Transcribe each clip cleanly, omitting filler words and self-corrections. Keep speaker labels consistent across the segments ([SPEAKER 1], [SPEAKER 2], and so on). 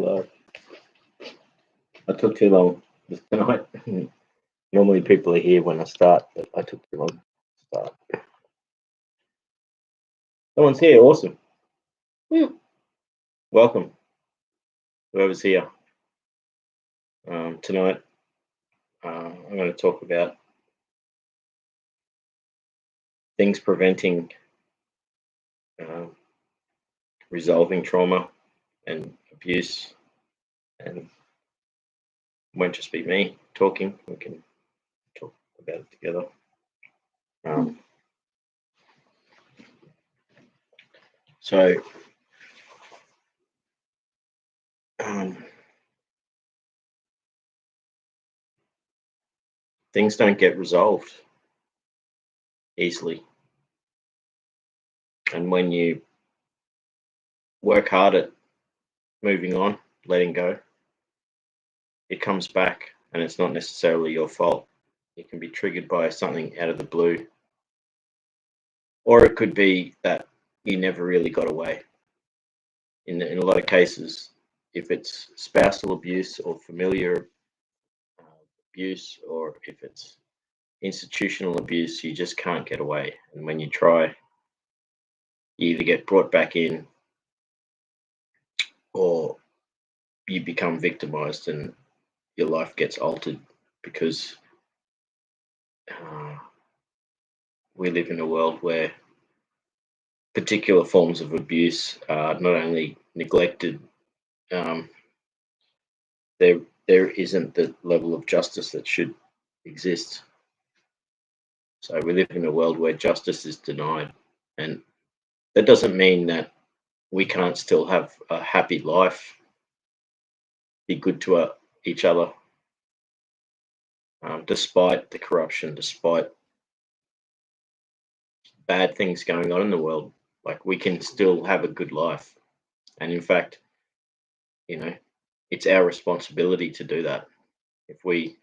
[SPEAKER 1] Hello. I took too long this tonight. Normally people are here when I start, but I took too long to start. Someone's here. Awesome. Welcome, whoever's here. Tonight, I'm going to talk about things preventing resolving trauma and abuse, and it won't just be me talking. We can talk about it together. So, things don't get resolved easily. And when you work hard at moving on, letting go, it comes back, and it's not necessarily your fault. It can be triggered by something out of the blue, or it could be that you never really got away. In a lot of cases, if it's spousal abuse or familiar abuse, or if it's institutional abuse, you just can't get away. And when you try, you either get brought back in or you become victimized and your life gets altered, because we live in a world where particular forms of abuse are not only neglected, there isn't the level of justice that should exist. So we live in a world where justice is denied, and that doesn't mean that we can't still have a happy life, be good to each other, despite the corruption, despite bad things going on in the world. Like, we can still have a good life, and in fact, it's our responsibility to do that. If we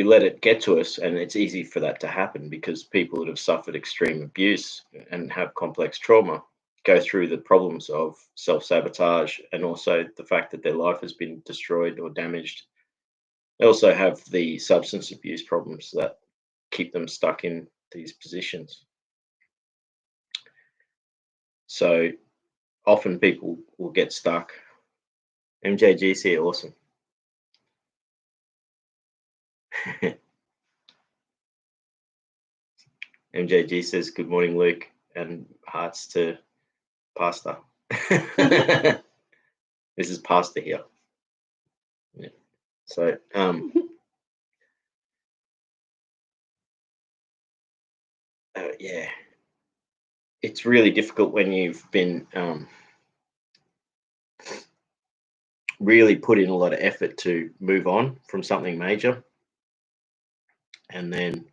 [SPEAKER 1] let it get to us, and it's easy for that to happen because people that have suffered extreme abuse and have complex trauma go through the problems of self-sabotage, and also the fact that their life has been destroyed or damaged. They also have the substance abuse problems that keep them stuck in these positions. So often people will get stuck. MJG's here. Awesome. MJG says, good morning, Luke, and hearts to Pastor. This is Pastor here. Yeah. So, yeah, it's really difficult when you've been really put in a lot of effort to move on from something major, and then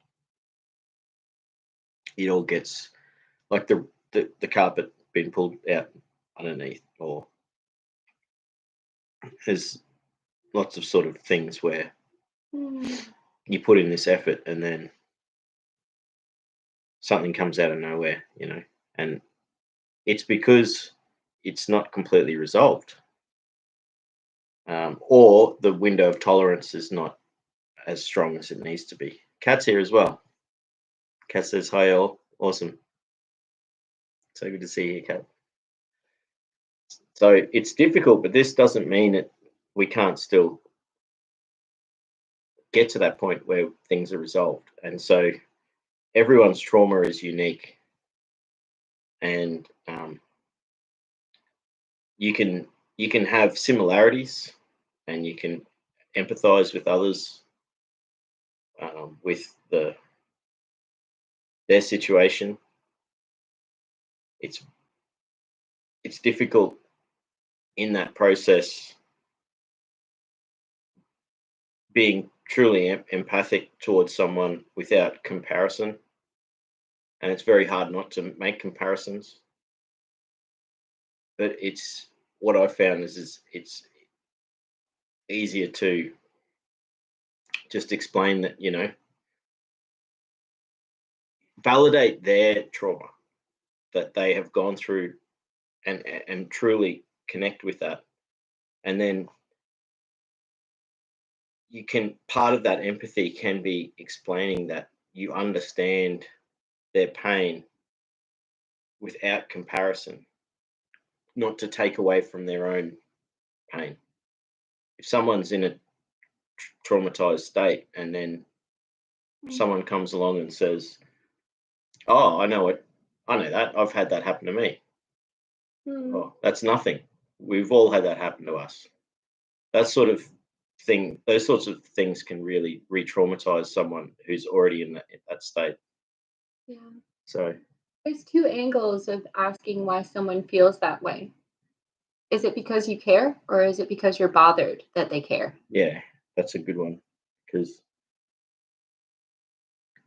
[SPEAKER 1] it all gets like the carpet being pulled out underneath, or there's lots of sort of things where you put in this effort and then something comes out of nowhere, and it's because it's not completely resolved, or the window of tolerance is not as strong as it needs to be. Kat's here as well. Kat says, hi all. Awesome. So good to see you, Kat. So it's difficult, but this doesn't mean that we can't still get to that point where things are resolved. And so everyone's trauma is unique, and you can have similarities, and you can empathize with others with their situation. It's difficult in that process being truly empathic towards someone without comparison, and it's very hard not to make comparisons. But it's what I found is it's easier to just explain that, validate their trauma that they have gone through and truly connect with that. And then part of that empathy can be explaining that you understand their pain without comparison, not to take away from their own pain. If someone's in a traumatized state and then someone comes along and says, "Oh, I know it. I know that. I've had that happen to me." Oh, that's nothing. We've all had that happen to us. That sort of thing, those sorts of things can really re-traumatize someone who's already in that state.
[SPEAKER 2] Yeah.
[SPEAKER 1] So
[SPEAKER 2] There's two angles of asking why someone feels that way. Is it because you care, or is it because you're bothered that they care?
[SPEAKER 1] yeah, that's a good one, because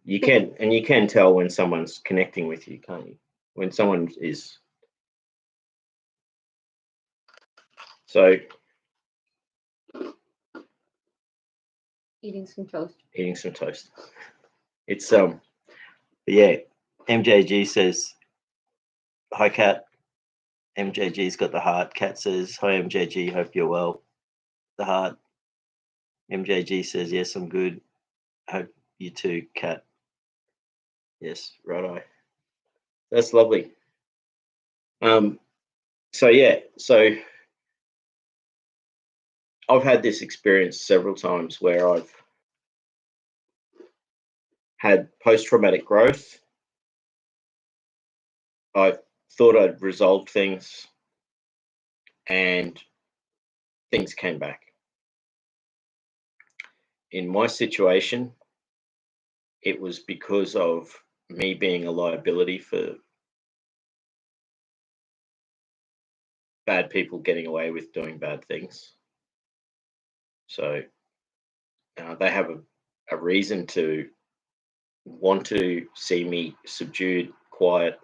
[SPEAKER 1] you can tell when someone's connecting with you, can't you? When someone is. So
[SPEAKER 2] Eating some toast.
[SPEAKER 1] eating some toast. It's yeah. MJG says, "Hi, Kat." MJG's got the heart. Kat says, "Hi, MJG. Hope you're well." The heart. MJG says, "Yes, I'm good. Hope you too, Kat." Yes, righto. That's lovely. So yeah, so I've had this experience several times where I've had post-traumatic growth. I thought I'd resolved things, and things came back. In my situation, it was because of me being a liability for bad people getting away with doing bad things. So they have a reason to want to see me subdued, quiet,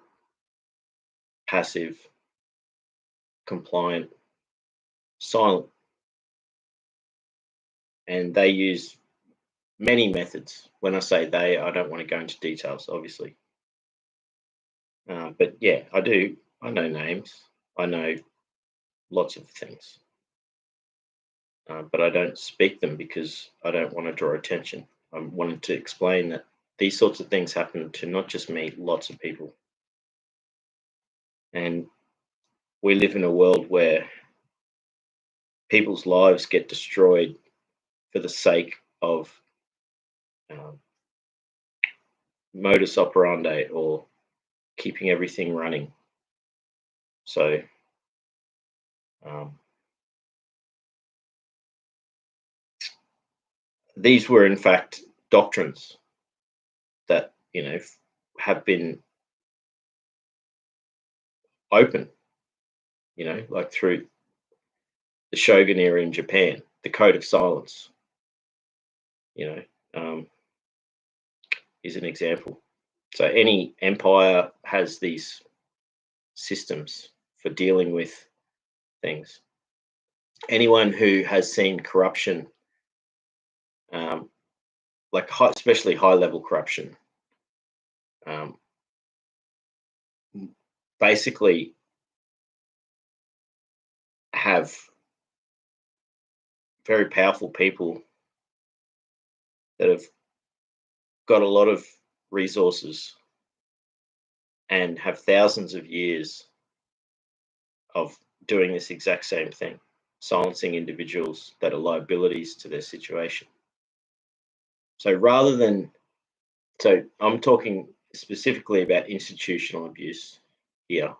[SPEAKER 1] passive, compliant, silent. And they use many methods. When I say they, I don't want to go into details, obviously. But yeah, I do. I know names. I know lots of things. But I don't speak them because I don't want to draw attention. I'm wanting to explain that these sorts of things happen to not just me, lots of people. And we live in a world where people's lives get destroyed for the sake of um, modus operandi or keeping everything running. So these were in fact doctrines that have been open, like through the Shogun era in Japan, the Code of Silence, is an example. So any empire has these systems for dealing with things. Anyone who has seen corruption, like especially high-level corruption, basically have very powerful people that have got a lot of resources and have thousands of years of doing this exact same thing, silencing individuals that are liabilities to their situation. So I'm talking specifically about institutional abuse here,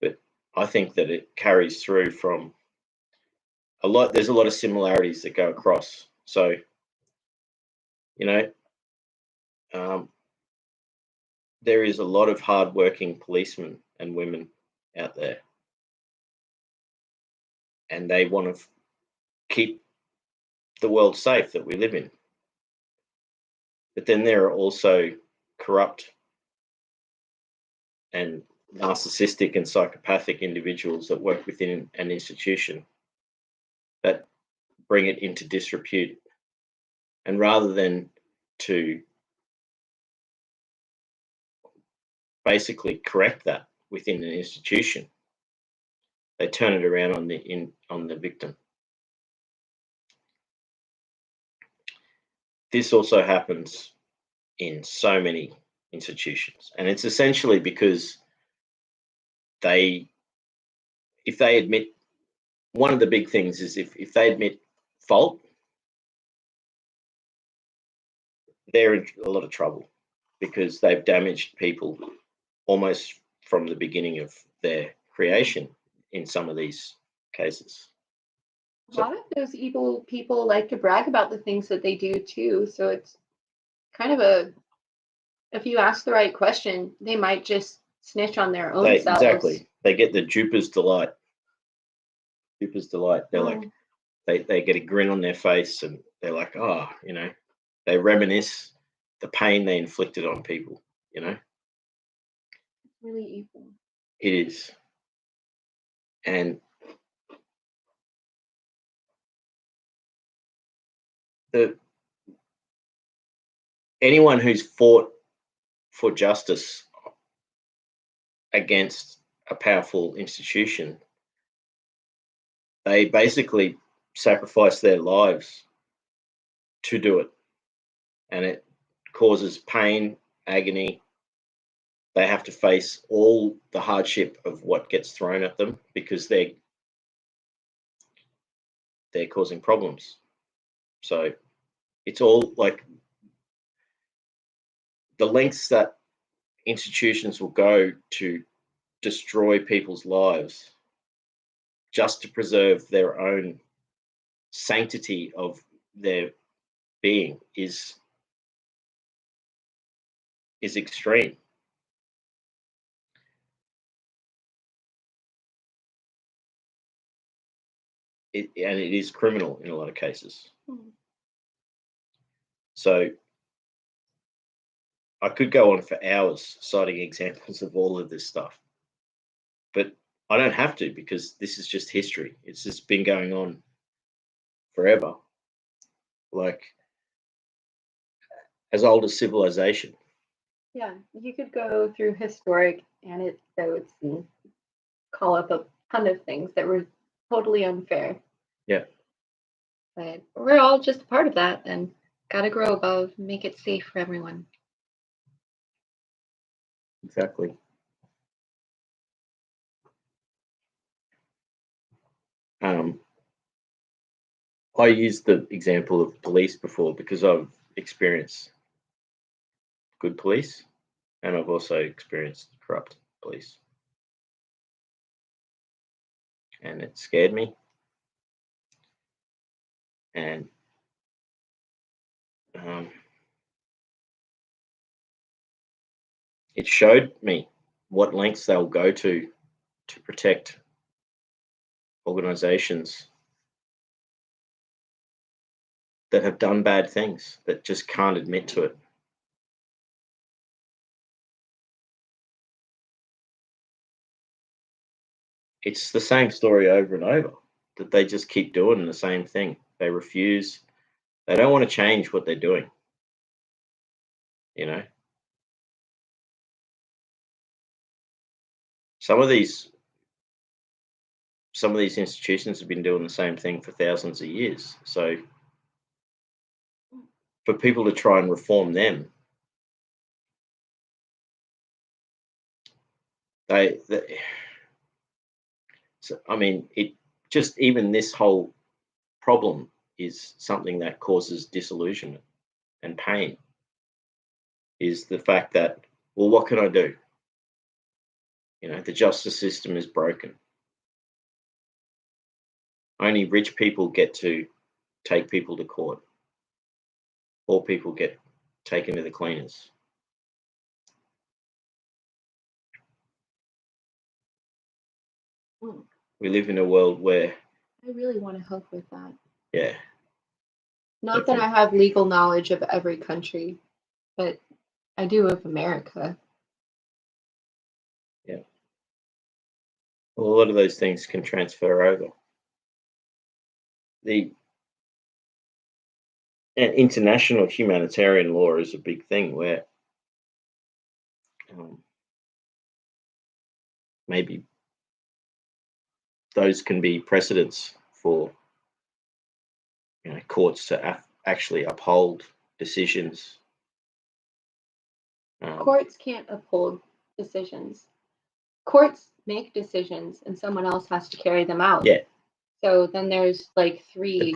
[SPEAKER 1] but I think that it carries through from there's a lot of similarities that go across. So, there is a lot of hardworking policemen and women out there, and they want to keep the world safe that we live in. But then there are also corrupt and narcissistic and psychopathic individuals that work within an institution that bring it into disrepute. And rather than to basically correct that, within an institution, they turn it around on the victim. This also happens in so many institutions, and it's essentially because if they admit, one of the big things is if they admit fault, they're in a lot of trouble because they've damaged people almost from the beginning of their creation in some of these cases.
[SPEAKER 2] A lot of those evil people like to brag about the things that they do too. So it's kind of if you ask the right question, they might just snitch on their own selves.
[SPEAKER 1] Exactly. They get the duper's delight. Duper's delight. They're like, they get a grin on their face and they're like, oh, they reminisce the pain they inflicted on people,
[SPEAKER 2] Really evil.
[SPEAKER 1] It is. And anyone who's fought for justice against a powerful institution, they basically sacrifice their lives to do it. And it causes pain, agony. They have to face all the hardship of what gets thrown at them because they're causing problems. So it's all like the lengths that institutions will go to destroy people's lives just to preserve their own sanctity of their being is extreme. And it is criminal in a lot of cases. So I could go on for hours citing examples of all of this stuff, but I don't have to because this is just history. It's just been going on forever, like as old as civilization.
[SPEAKER 2] Yeah, you could go through historic anecdotes and call up a ton of things that were totally unfair.
[SPEAKER 1] Yeah.
[SPEAKER 2] But we're all just a part of that and got to grow above, make it safe for everyone.
[SPEAKER 1] Exactly. I used the example of police before because I've experienced good police and I've also experienced corrupt police. And it scared me. And it showed me what lengths they'll go to protect organizations that have done bad things that just can't admit to it. It's the same story over and over, that they just keep doing the same thing. They refuse. They don't want to change what they're doing. Some of these institutions have been doing the same thing for thousands of years. So for people to try and reform them, it just, even this whole problem is something that causes disillusionment and pain, is the fact that, well, what can I do? The justice system is broken. Only rich people get to take people to court. Poor people get taken to the cleaners. We live in a world where
[SPEAKER 2] I really want to help with that.
[SPEAKER 1] Yeah.
[SPEAKER 2] Not that I have legal knowledge of every country, but I do of America.
[SPEAKER 1] Yeah. Well, a lot of those things can transfer over. The international humanitarian law is a big thing where maybe those can be precedents for courts to actually uphold decisions.
[SPEAKER 2] Courts can't uphold decisions. Courts make decisions, and someone else has to carry them out.
[SPEAKER 1] Yeah.
[SPEAKER 2] So then there's like three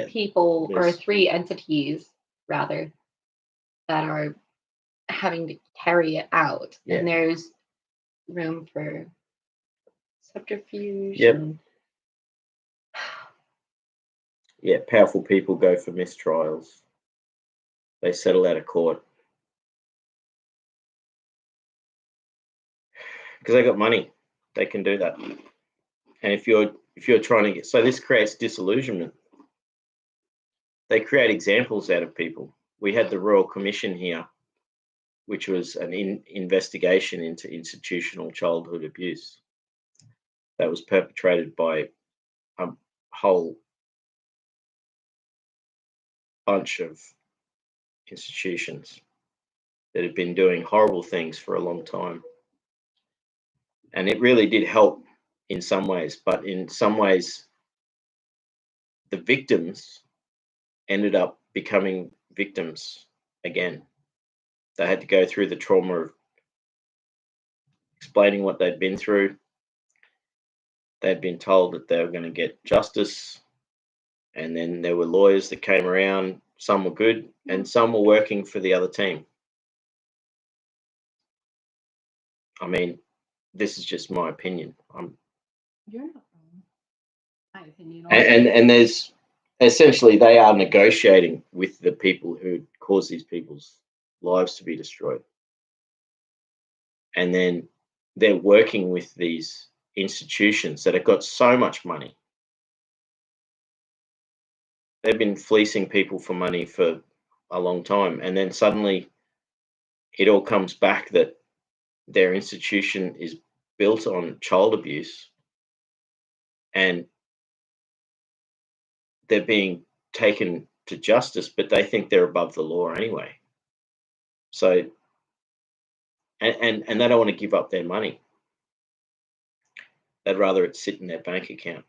[SPEAKER 2] people or three entities rather that are having to carry it out.
[SPEAKER 1] Yeah.
[SPEAKER 2] And there's room for subterfuge.
[SPEAKER 1] Yep.
[SPEAKER 2] And
[SPEAKER 1] yeah, powerful people go for mistrials. They settle out of court because they got money. They can do that. And if you're trying to so this creates disillusionment. They create examples out of people. We had the Royal Commission here, which was an investigation into institutional childhood abuse that was perpetrated by a whole bunch of institutions that had been doing horrible things for a long time. And it really did help in some ways, but in some ways, the victims ended up becoming victims again. They had to go through the trauma of explaining what they'd been through. They'd been told that they were going to get justice. And then there were lawyers that came around. Some were good and some were working for the other team. I mean, this is just my opinion.
[SPEAKER 2] you're not wrong. My opinion.
[SPEAKER 1] And there's essentially they are negotiating with the people who cause these people's lives to be destroyed. And then they're working with these institutions that have got so much money. They've been fleecing people for money for a long time. And then suddenly it all comes back that their institution is built on child abuse and they're being taken to justice, but they think they're above the law anyway. So, and they don't want to give up their money. They'd rather it sit in their bank account.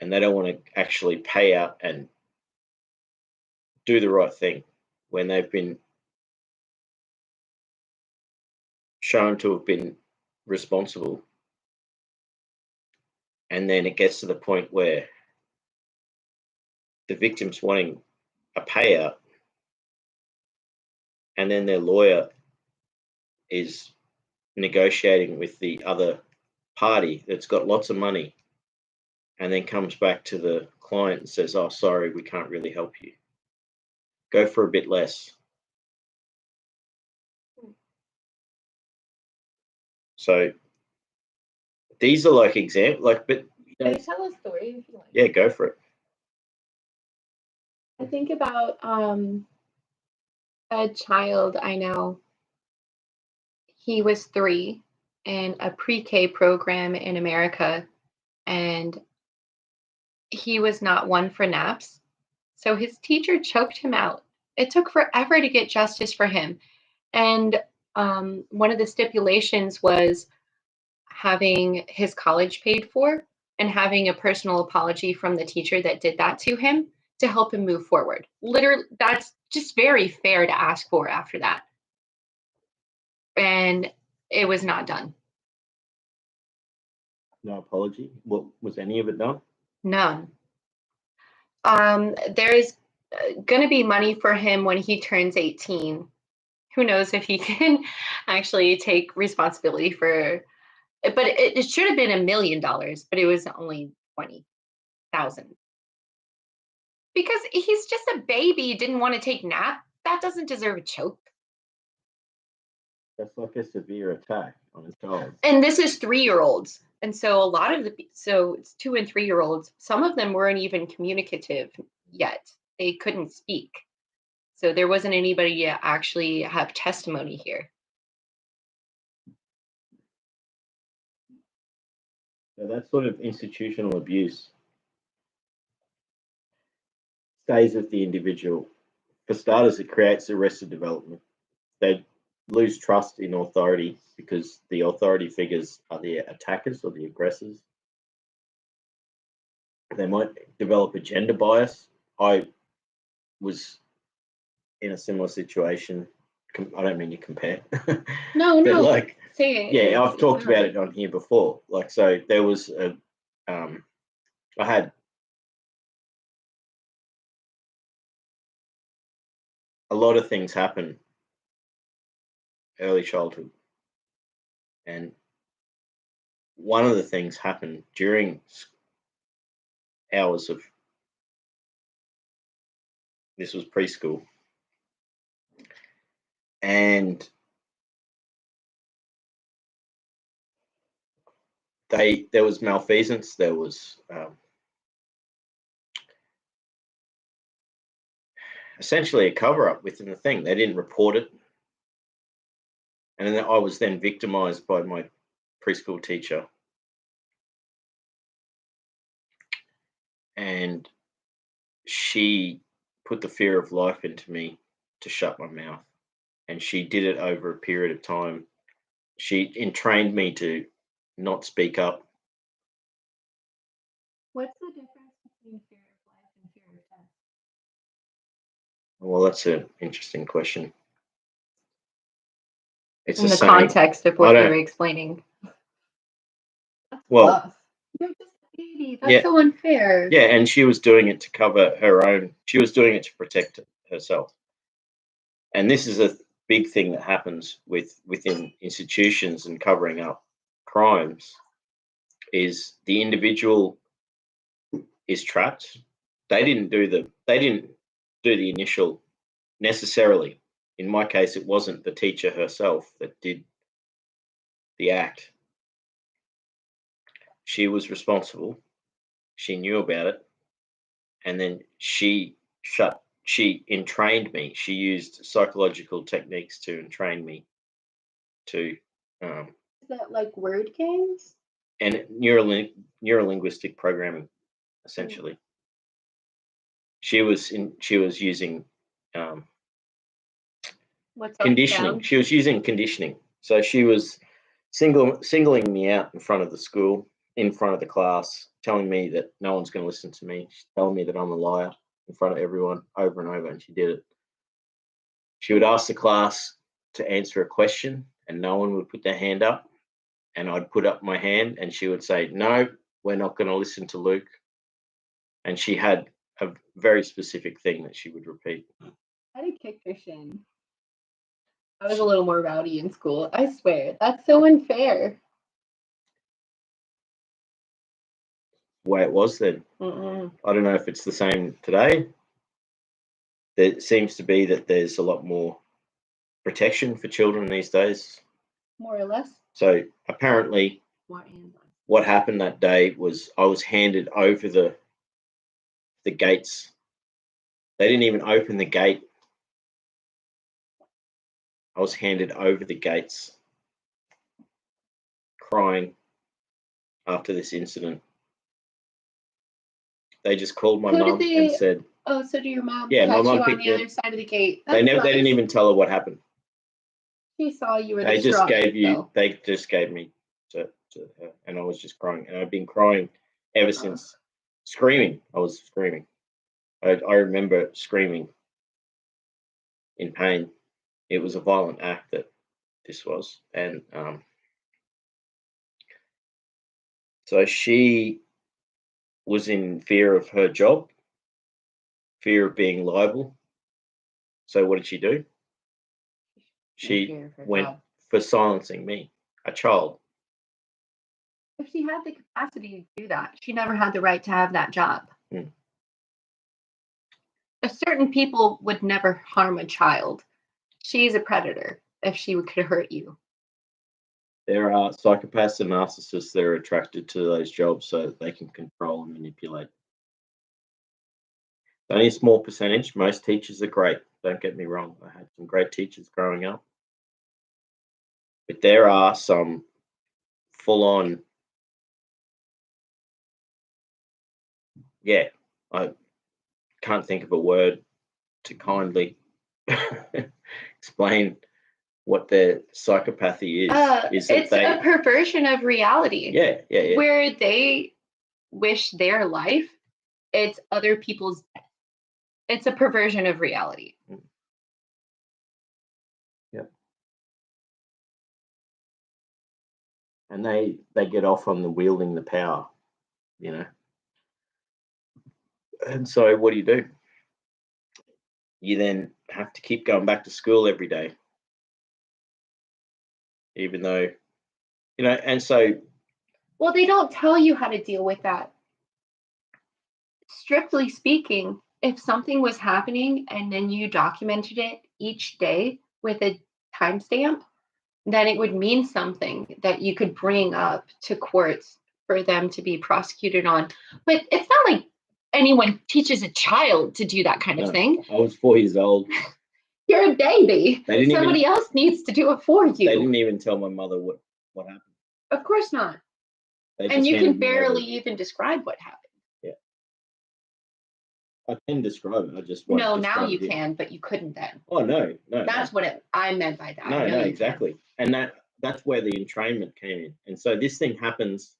[SPEAKER 1] And they don't want to actually pay out and do the right thing when they've been shown to have been responsible. And then it gets to the point where the victim's wanting a payout, and then their lawyer is negotiating with the other party that's got lots of money, and then comes back to the client and says, "Oh, sorry, we can't really help you. Go for a bit less." So these are like examples, but
[SPEAKER 2] can I tell a story if you like?
[SPEAKER 1] Yeah, go for it.
[SPEAKER 2] I think about a child I know. He was 3 in a pre-K program in America, and he was not one for naps. So his teacher choked him out. It took forever to get justice for him. And one of the stipulations was having his college paid for and having a personal apology from the teacher that did that to him to help him move forward. Literally, that's just very fair to ask for after that. And it was not done.
[SPEAKER 1] No apology. What was any of it done?
[SPEAKER 2] None. There is going to be money for him when he turns 18. Who knows if he can actually take responsibility for it, but it should have been $1 million, but it was only 20,000. Because he's just a baby, didn't want to take nap. That doesn't deserve a choke.
[SPEAKER 1] That's like a severe attack on a child.
[SPEAKER 2] And this is 3-year-olds. And so a lot of so it's 2 and 3-year-olds. Some of them weren't even communicative yet. They couldn't speak. So there wasn't anybody to actually have testimony here.
[SPEAKER 1] So that sort of institutional abuse stays with the individual. For starters, it creates arrested development. They lose trust in authority because the authority figures are the attackers or the aggressors. They might develop a gender bias. I was in a similar situation. I don't mean to compare.
[SPEAKER 2] No,
[SPEAKER 1] but
[SPEAKER 2] no.
[SPEAKER 1] like,
[SPEAKER 2] say it.
[SPEAKER 1] yeah, I've talked about it on here before. Like, so there was I had a lot of things happen early childhood, and one of the things happened during hours of, this was preschool, and there was malfeasance. There was essentially a cover up within the thing. They didn't report it, and then I was then victimized by my preschool teacher, and she put the fear of life into me to shut my mouth, and she did it over a period of time. She entrained me to not speak up.
[SPEAKER 2] What's the difference between fear of life and fear of death?
[SPEAKER 1] Well, that's an interesting question. It's
[SPEAKER 2] In the
[SPEAKER 1] same.
[SPEAKER 2] context of what you were explaining. That's tough. You're just a baby. That's so unfair.
[SPEAKER 1] Yeah, and she was doing it to cover her own. She was doing it to protect herself. And this is a big thing that happens within institutions and covering up crimes, is the individual is trapped. They didn't do the initial necessarily. In my case, it wasn't the teacher herself that did the act. She was responsible. She knew about it, and then she entrained me. She used psychological techniques to entrain me to
[SPEAKER 2] Is that like word games?
[SPEAKER 1] and neurolinguistic programming, essentially. She was using
[SPEAKER 2] What's
[SPEAKER 1] conditioning. She was using conditioning. So she was singling me out in front of the school, in front of the class, telling me that no one's going to listen to me. She's telling me that I'm a liar in front of everyone over and over, and she did it. She would ask the class to answer a question, and no one would put their hand up, and I'd put up my hand, and she would say, "No, we're not going to listen to Luke." And she had a very specific thing that she would repeat.
[SPEAKER 2] I had a kick her shin. I was a little more rowdy in school. I swear. That's so unfair.
[SPEAKER 1] The way it was then. I don't know if it's the same today. There seems to be that there's a lot more protection for children these days.
[SPEAKER 2] More or less.
[SPEAKER 1] So apparently, what happened that day was I was handed over the gates. They didn't even open the gate. I was handed over the gates, crying after this incident. They just called my mum and said,
[SPEAKER 2] "Oh, so do your mom
[SPEAKER 1] yeah, my
[SPEAKER 2] catch
[SPEAKER 1] mum
[SPEAKER 2] you on
[SPEAKER 1] picked
[SPEAKER 2] the other side of the gate?"
[SPEAKER 1] They didn't even tell her what happened.
[SPEAKER 2] She saw you were
[SPEAKER 1] They
[SPEAKER 2] the
[SPEAKER 1] just
[SPEAKER 2] strongest,
[SPEAKER 1] they just gave me to her, and I was just crying, and I've been crying ever since. Screaming. I was screaming. I remember screaming in pain. It was a violent act that this was, and so she was in fear of her job, fear of being liable. So what did she do? She went for silencing me, a child.
[SPEAKER 2] If she had the capacity to do that, she never had the right to have that job. Certain people would never harm a child. She's a predator if she could hurt you. There
[SPEAKER 1] are psychopaths and narcissists that are attracted to those jobs so that they can control and manipulate. Only a small percentage. Most teachers are great. Don't get me wrong. I had some great teachers growing up. But there are some full-on, I can't think of a word to kindly explain what their psychopathy is that
[SPEAKER 2] it's a perversion of reality.
[SPEAKER 1] Yeah.
[SPEAKER 2] Where they wish their life, it's other people's death. It's a perversion of reality.
[SPEAKER 1] Yep. And they get off on the wielding the power, you know. And so what do? You then have to keep going back to school every day, even though, you know, and so.
[SPEAKER 2] Well, they don't tell you how to deal with that. Strictly speaking, if something was happening and then you documented it each day with a timestamp, then it would mean something that you could bring up to courts for them to be prosecuted on. But it's not like anyone teaches a child to do that kind of thing.
[SPEAKER 1] I was 4 years old.
[SPEAKER 2] You're a baby. Somebody else needs to do it for you.
[SPEAKER 1] They didn't even tell my mother what happened.
[SPEAKER 2] Of course not. And you can barely even describe what happened.
[SPEAKER 1] Yeah. I can describe it. I just won't.
[SPEAKER 2] No, now you can, but you couldn't then.
[SPEAKER 1] Oh, no.
[SPEAKER 2] That's what I meant by that.
[SPEAKER 1] No, exactly. And that's where the entrainment came in. And so this thing happens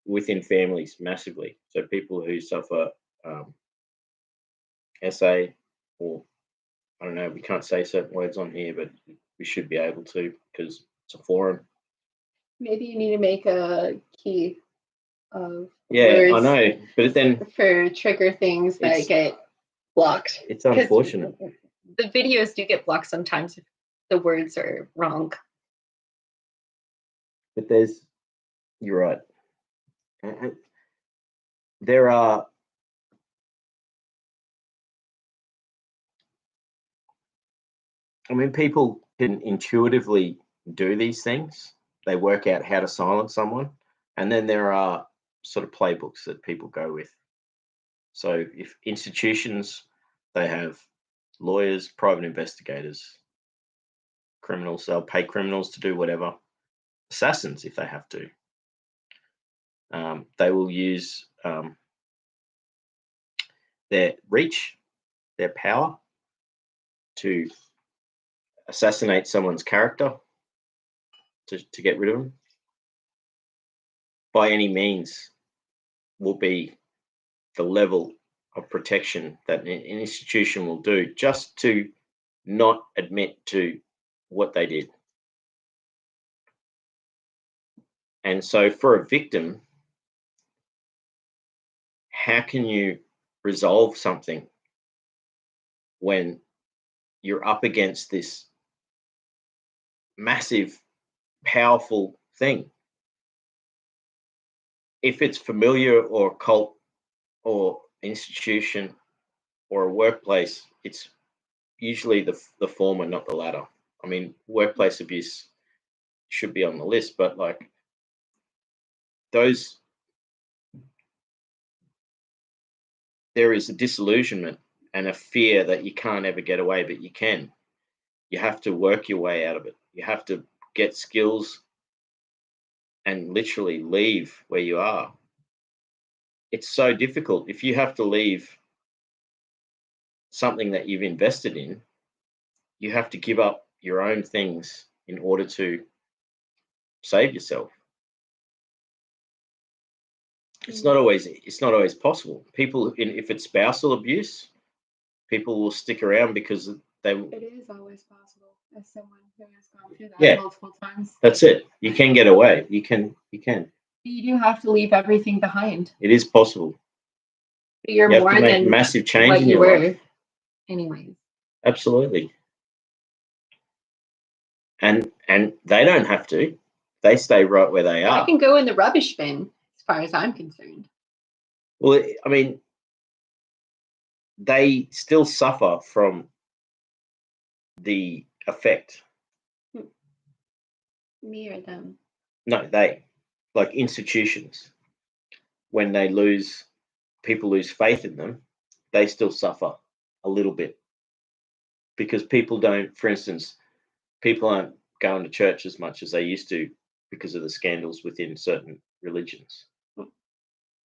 [SPEAKER 1] within families massively. So people who suffer SA, or I don't know, we can't say certain words on here, but we should be able to because it's a forum.
[SPEAKER 2] Maybe you need to make a key of
[SPEAKER 1] words, I know, but then
[SPEAKER 2] for trigger things that get blocked.
[SPEAKER 1] It's unfortunate.
[SPEAKER 2] The videos do get blocked sometimes if the words are wrong.
[SPEAKER 1] But you're right. There are people can intuitively do these things. They work out how to silence someone. And then there are sort of playbooks that people go with. So if institutions, they have lawyers, private investigators, criminals, they'll pay criminals to do whatever. Assassins, if they have to. They will use their reach, their power to assassinate someone's character, to get rid of them. By any means will be the level of protection that an institution will do just to not admit to what they did. And so for a victim, how can you resolve something when you're up against this massive, powerful thing? If it's familiar or cult or institution or a workplace, it's usually the former, not the latter. I mean, workplace abuse should be on the list, but like those, there is a disillusionment and a fear that you can't ever get away, but you can. You have to work your way out of it. You have to get skills and literally leave where you are. It's so difficult. If you have to leave something that you've invested in, you have to give up your own things in order to save yourself. It's not always possible. People, if it's spousal abuse, people will stick around because they.
[SPEAKER 2] It is always possible, as someone who has gone through that multiple times.
[SPEAKER 1] That's it. You can get away. You can.
[SPEAKER 2] You do have to leave everything behind.
[SPEAKER 1] It is possible.
[SPEAKER 2] You're
[SPEAKER 1] you
[SPEAKER 2] more
[SPEAKER 1] have to make
[SPEAKER 2] than
[SPEAKER 1] massive change
[SPEAKER 2] what
[SPEAKER 1] in
[SPEAKER 2] you
[SPEAKER 1] your
[SPEAKER 2] were.
[SPEAKER 1] life.
[SPEAKER 2] Anyways.
[SPEAKER 1] Absolutely. And they don't have to. They stay right where they are.
[SPEAKER 2] I can go in the rubbish bin, as far as I'm concerned.
[SPEAKER 1] Well, I mean, they still suffer from the effect.
[SPEAKER 2] Me or them?
[SPEAKER 1] No, like institutions. When people lose faith in them, they still suffer a little bit. Because people don't, for instance, people aren't going to church as much as they used to because of the scandals within certain religions.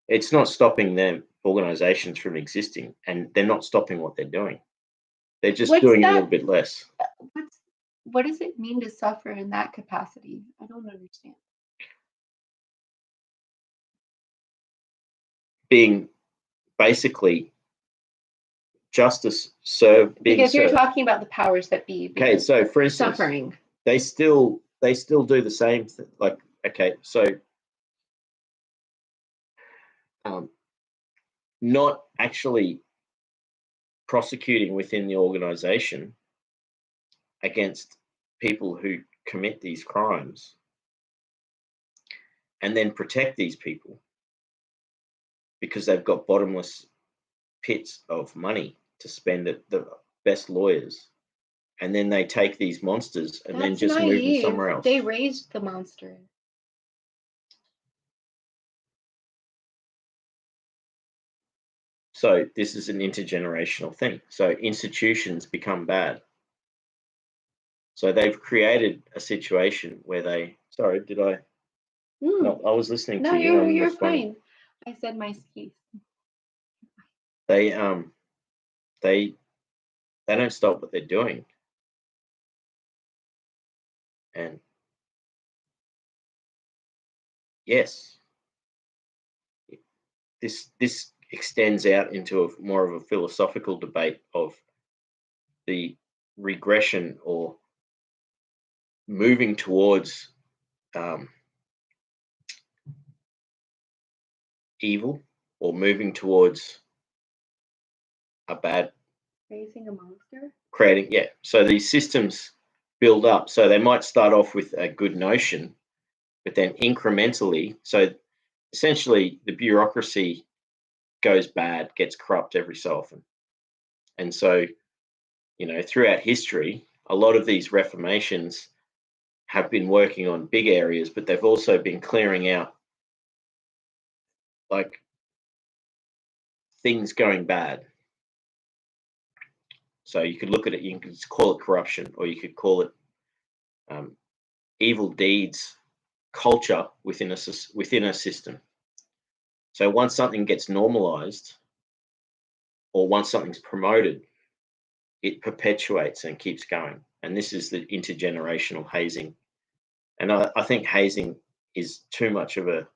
[SPEAKER 1] It's not stopping them organizations from existing, and they're not stopping what they're doing. They're just doing a little bit less.
[SPEAKER 2] what does it mean to suffer in that capacity? I don't understand.
[SPEAKER 1] Being basically justice served, being
[SPEAKER 2] Because you're
[SPEAKER 1] served.
[SPEAKER 2] talking about the powers that be.
[SPEAKER 1] Okay, so for instance,
[SPEAKER 2] suffering.
[SPEAKER 1] they still do the same thing. Like, okay, so not actually prosecuting within the organization against people who commit these crimes and then protect these people because they've got bottomless pits of money to spend at the best lawyers, and then they take these monsters and then just move them somewhere else.
[SPEAKER 2] They raised the monster.
[SPEAKER 1] So this is an intergenerational thing. So institutions become bad. So they've created a situation where they. Sorry, did I? No, I was listening to you.
[SPEAKER 2] No, you're fine. I said my piece.
[SPEAKER 1] They don't stop what they're doing, and yes, this extends out into a more of a philosophical debate of the regression or moving towards evil or moving towards a bad
[SPEAKER 2] Raising a monster.
[SPEAKER 1] creating. Yeah, so these systems build up. So they might start off with a good notion, but then incrementally. So essentially, the bureaucracy goes bad, gets corrupt every so often, and so throughout history, a lot of these reformations have been working on big areas, but they've also been clearing out like things going bad. So you could look at it, you could call it corruption, or you could call it evil deeds, culture within a system. So once something gets normalized, or once something's promoted, it perpetuates and keeps going. And this is the intergenerational hazing. And I think hazing is too much of a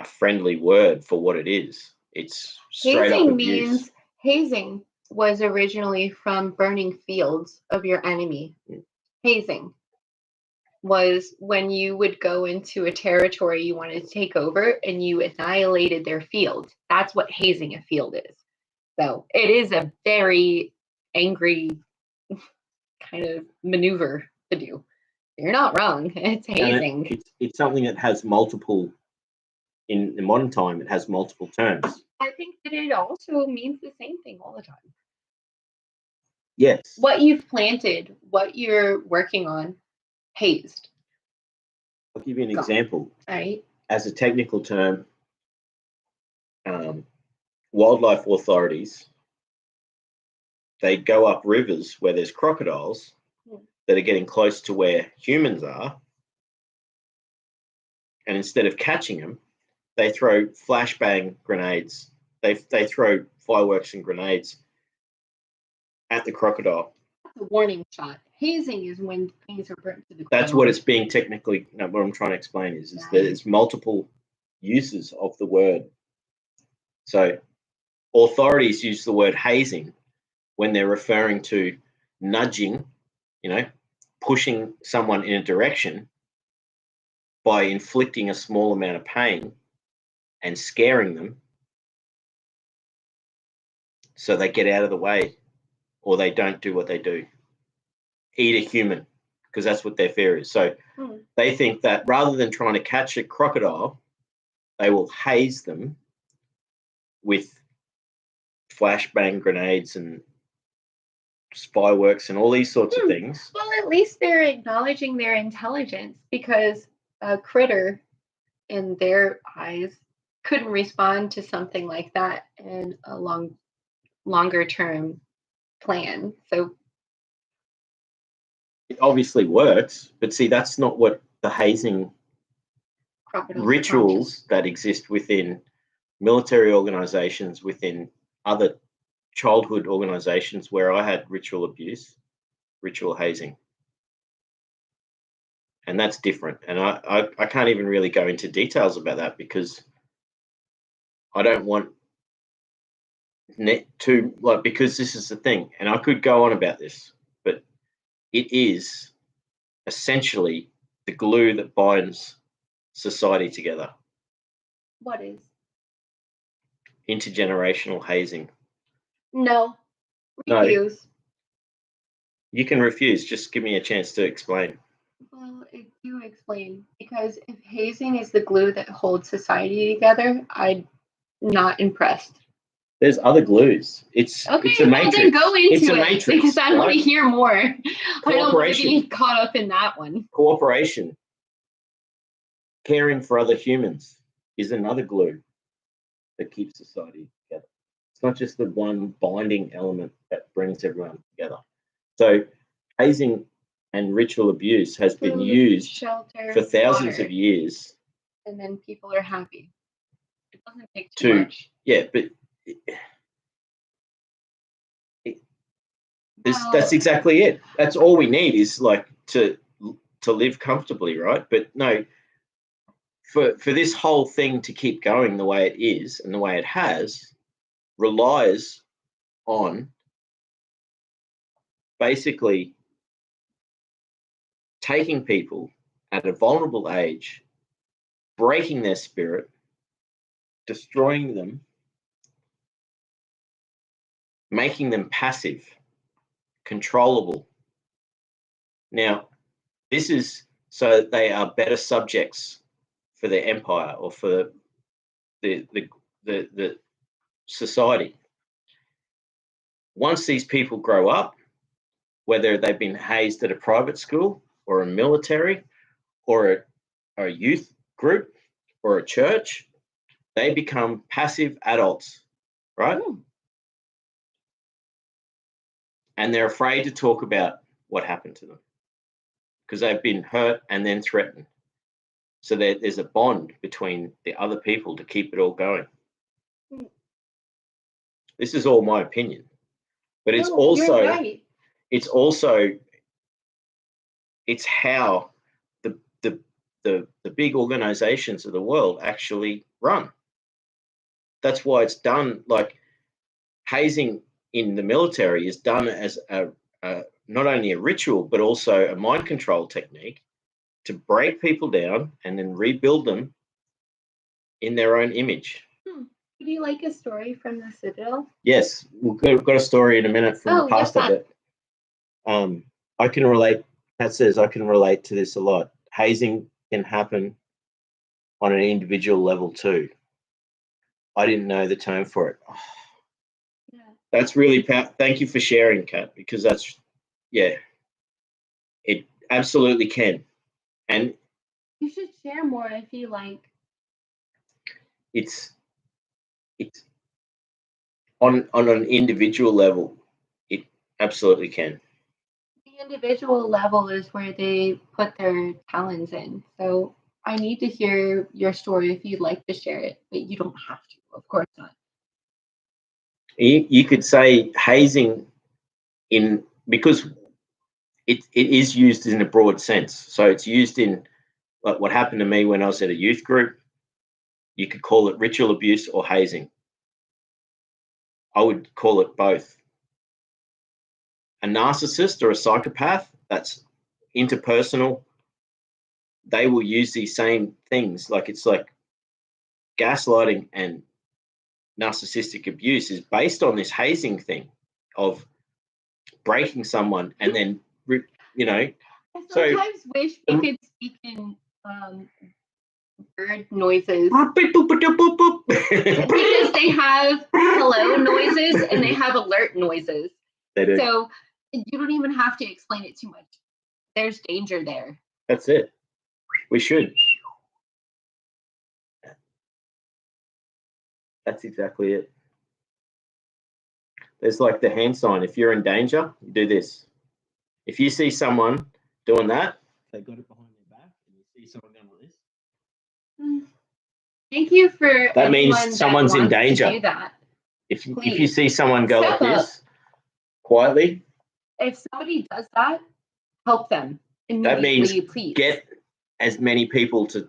[SPEAKER 1] friendly word for what it is. It's straight up abuse.
[SPEAKER 2] Hazing was originally from burning fields of your enemy. Hazing was when you would go into a territory you wanted to take over and you annihilated their field. That's what hazing a field is. So it is a very angry kind of maneuver to do. You're not wrong. It's hazing.
[SPEAKER 1] It's something that has multiple, in the modern time, it has multiple terms.
[SPEAKER 2] I think that it also means the same thing all the time.
[SPEAKER 1] Yes.
[SPEAKER 2] What you've planted, what you're working on, hazed.
[SPEAKER 1] I'll give you an example.
[SPEAKER 2] All right.
[SPEAKER 1] As a technical term, wildlife authorities, they go up rivers where there's crocodiles that are getting close to where humans are, and instead of catching them, they throw flashbang grenades. They throw fireworks and grenades at the crocodile.
[SPEAKER 2] That's a warning shot. Hazing is when things are burnt to the ground.
[SPEAKER 1] That's what it's being technically. No, what I'm trying to explain is that there's multiple uses of the word. So authorities use the word hazing when they're referring to nudging, pushing someone in a direction by inflicting a small amount of pain and scaring them so they get out of the way or they don't do what they do. Eat a human, because that's what their fear is. So they think that rather than trying to catch a crocodile, they will haze them with flashbang grenades and fireworks and all these sorts of things.
[SPEAKER 2] Well, at least they're acknowledging their intelligence, because a critter in their eyes couldn't respond to something like that in a longer term plan. So
[SPEAKER 1] it obviously works, but see, that's not what the hazing rituals that exist within military organizations, within other childhood organizations where I had ritual abuse, ritual hazing. and that's different. And I can't even really go into details about that because I don't want to, like, because this is the thing, and I could go on about this, but it is essentially the glue that binds society together.
[SPEAKER 2] What is?
[SPEAKER 1] Intergenerational hazing.
[SPEAKER 2] No.
[SPEAKER 1] No.
[SPEAKER 2] Refuse.
[SPEAKER 1] You can refuse. Just give me a chance to explain.
[SPEAKER 2] Well, do explain, because if hazing is the glue that holds society together, I'm not impressed.
[SPEAKER 1] There's other glues. It's
[SPEAKER 2] Okay,
[SPEAKER 1] it's a
[SPEAKER 2] well
[SPEAKER 1] matrix.
[SPEAKER 2] then go into
[SPEAKER 1] It's a
[SPEAKER 2] it
[SPEAKER 1] matrix,
[SPEAKER 2] because I want
[SPEAKER 1] right?
[SPEAKER 2] to hear more. I don't want to be
[SPEAKER 1] Cooperation.
[SPEAKER 2] caught up in that one.
[SPEAKER 1] Cooperation. Caring for other humans is another glue that keeps society together. It's not just the one binding element that brings everyone together. So hazing and ritual abuse has been
[SPEAKER 2] Food,
[SPEAKER 1] used
[SPEAKER 2] shelter,
[SPEAKER 1] for thousands
[SPEAKER 2] water,
[SPEAKER 1] of years.
[SPEAKER 2] and then people are happy. It doesn't take too much.
[SPEAKER 1] Yeah, but that's exactly it. That's all we need is like to live comfortably, right? But no, for this whole thing to keep going the way it is and the way it has, relies on basically taking people at a vulnerable age, breaking their spirit, destroying them, making them passive, controllable. Now, this is so that they are better subjects for their empire or for the society. Once these people grow up, whether they've been hazed at a private school or a military or a youth group or a church, they become passive adults, right? And they're afraid to talk about what happened to them because they've been hurt and then threatened. So there's a bond between the other people to keep it all going. This is all my opinion, but it's also
[SPEAKER 2] you're right.
[SPEAKER 1] it's also it's how the big organizations of the world actually run. That's why it's done. Like hazing in the military is done as a not only a ritual but also a mind control technique to break people down and then rebuild them in their own image.
[SPEAKER 2] Would you like a story from the Citadel?
[SPEAKER 1] Yes, we've got a story in a minute from the pastor, but I can relate. Pat says I can relate to this a lot. Hazing can happen on an individual level too. I didn't know the term for it. Oh, yeah. That's really thank you for sharing, Kat, because that's it absolutely can. And
[SPEAKER 2] you should share more if you like.
[SPEAKER 1] It's on an individual level, it absolutely can.
[SPEAKER 2] The individual level is where they put their talents in. So I need to hear your story if you'd like to share it, but you don't have to, of course not.
[SPEAKER 1] You could say hazing because it is used in a broad sense. So it's used in like what happened to me when I was at a youth group. You could call it ritual abuse or hazing. I would call it both. A narcissist or a psychopath, that's interpersonal. They will use these same things. Like it's like gaslighting and narcissistic abuse is based on this hazing thing of breaking someone and then, you know.
[SPEAKER 2] I sometimes wish we could speak in bird noises because they have hello noises and they have alert noises.
[SPEAKER 1] They do.
[SPEAKER 2] So you don't even have to explain it too much. There's danger there.
[SPEAKER 1] That's it. We should. That's exactly it. There's like the hand sign. If you're in danger, you do this. If you see someone doing that, they got it behind their back, and you see someone going like this.
[SPEAKER 2] Thank you for
[SPEAKER 1] that means someone's in danger.
[SPEAKER 2] To do that.
[SPEAKER 1] If you see someone go like this quietly,
[SPEAKER 2] if somebody does that, help them
[SPEAKER 1] that means
[SPEAKER 2] please.
[SPEAKER 1] get as many people to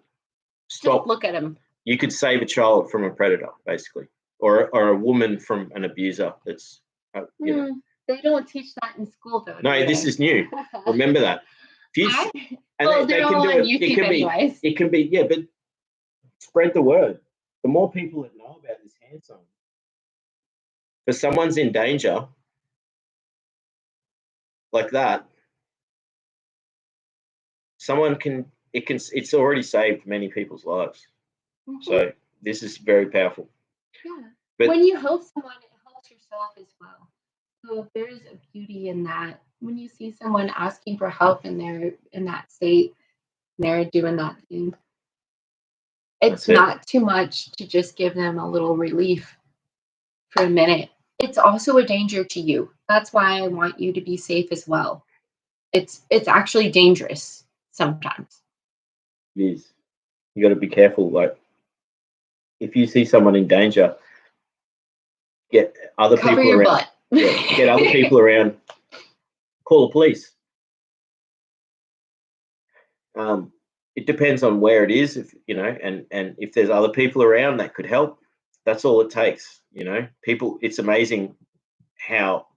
[SPEAKER 2] Just
[SPEAKER 1] stop.
[SPEAKER 2] look at them.
[SPEAKER 1] You could save a child from a predator, basically, or a woman from an abuser. That's you know.
[SPEAKER 2] They don't teach that in school, though.
[SPEAKER 1] No, this is new. Remember that.
[SPEAKER 2] Well, they're all on YouTube anyways.
[SPEAKER 1] It can be, yeah, but spread the word. The more people that know about this hand sign, if someone's in danger like that, it's already saved many people's lives. So this is very powerful.
[SPEAKER 2] Yeah.
[SPEAKER 1] But
[SPEAKER 2] when you help someone, it helps yourself as well. So there is a beauty in that. When you see someone asking for help and they're in that state, and they're doing that thing, it's not too much to just give them a little relief for a minute. It's also a danger to you. That's why I want you to be safe as well. It's actually dangerous sometimes.
[SPEAKER 1] It is. You got to be careful. Like, if you see someone in danger, get other
[SPEAKER 2] Cover
[SPEAKER 1] people
[SPEAKER 2] your
[SPEAKER 1] around.
[SPEAKER 2] butt.
[SPEAKER 1] Yeah, get other people around. Call the police. It depends on where it is, if you know, and if there's other people around that could help. That's all it takes. You know, people. It's amazing how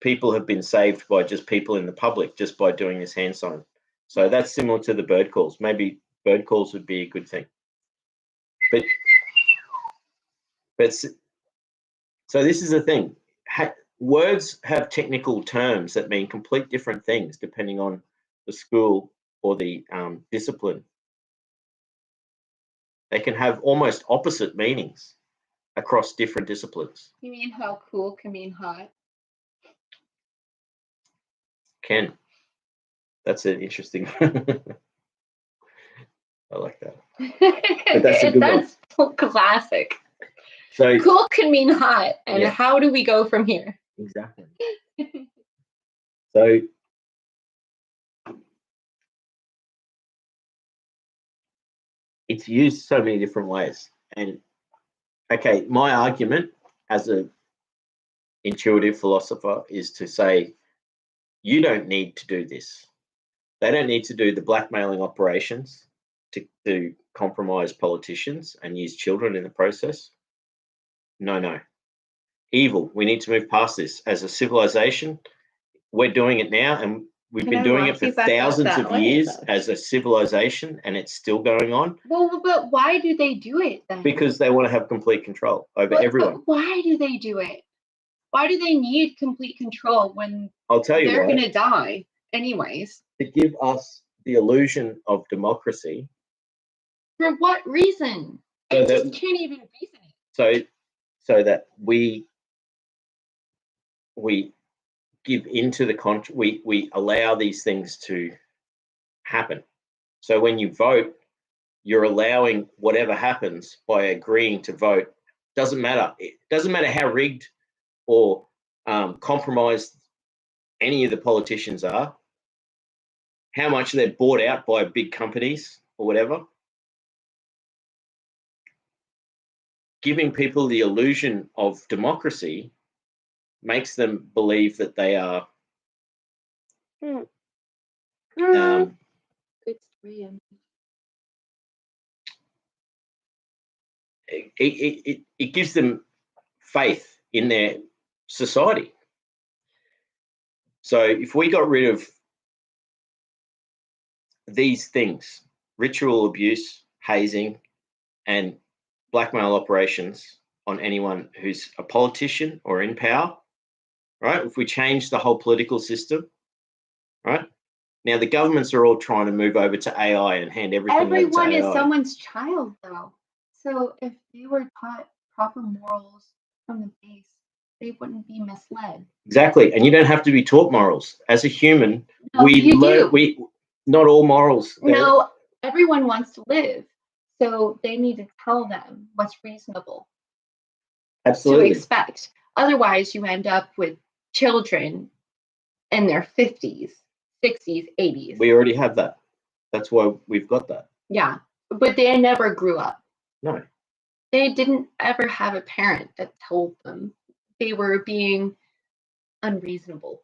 [SPEAKER 1] people have been saved by just people in the public just by doing this hand sign. So that's similar to the bird calls. Maybe bird calls would be a good thing. But so this is the thing. Words have technical terms that mean complete different things depending on the school or the discipline. They can have almost opposite meanings across different disciplines.
[SPEAKER 2] You mean how cool can mean hot?
[SPEAKER 1] Can. That's an interesting one. I like that. But that's a good
[SPEAKER 2] one. Classic.
[SPEAKER 1] So
[SPEAKER 2] cool can mean hot, and
[SPEAKER 1] yeah.
[SPEAKER 2] How do we go from here?
[SPEAKER 1] Exactly. So it's used so many different ways. And okay, my argument as a intuitive philosopher is to say, you don't need to do this. They don't need to do the blackmailing operations to compromise politicians and use children in the process. No. Evil. We need to move past this. As a civilization, we're doing it now, and we've been doing it for thousands of years as a civilization, and it's still going on.
[SPEAKER 2] Well, but why do they do it then?
[SPEAKER 1] Because they want to have complete control over everyone.
[SPEAKER 2] But why do they do it? Why do they need complete control when
[SPEAKER 1] I'll tell you
[SPEAKER 2] they're
[SPEAKER 1] why.
[SPEAKER 2] going to die anyways?
[SPEAKER 1] To give us the illusion of democracy.
[SPEAKER 2] For what reason? I just can't even reason it.
[SPEAKER 1] So that we give into the we allow these things to happen. So when you vote, you're allowing whatever happens by agreeing to vote. Doesn't matter. It doesn't matter how rigged or compromised any of the politicians are, how much they're bought out by big companies or whatever. Giving people the illusion of democracy makes them believe that they are
[SPEAKER 2] Good story.
[SPEAKER 1] it gives them faith in their society. So if we got rid of these things, ritual abuse, hazing, and blackmail operations on anyone who's a politician or in power, right? If we change the whole political system, right? Now the governments are all trying to move over to AI and hand everything over to AI.
[SPEAKER 2] Everyone is someone's child, though. So if they were taught proper morals from the base, they wouldn't be misled.
[SPEAKER 1] Exactly, and you don't have to be taught morals. As a human,
[SPEAKER 2] no,
[SPEAKER 1] we learn. Not all morals.
[SPEAKER 2] No, everyone wants to live, so they need to tell them what's reasonable.
[SPEAKER 1] Absolutely.
[SPEAKER 2] To expect. Otherwise, you end up with children in their 50s, 60s, 80s.
[SPEAKER 1] We already have that. That's why we've got that.
[SPEAKER 2] Yeah, but they never grew up.
[SPEAKER 1] No.
[SPEAKER 2] They didn't ever have a parent that told them they were being unreasonable.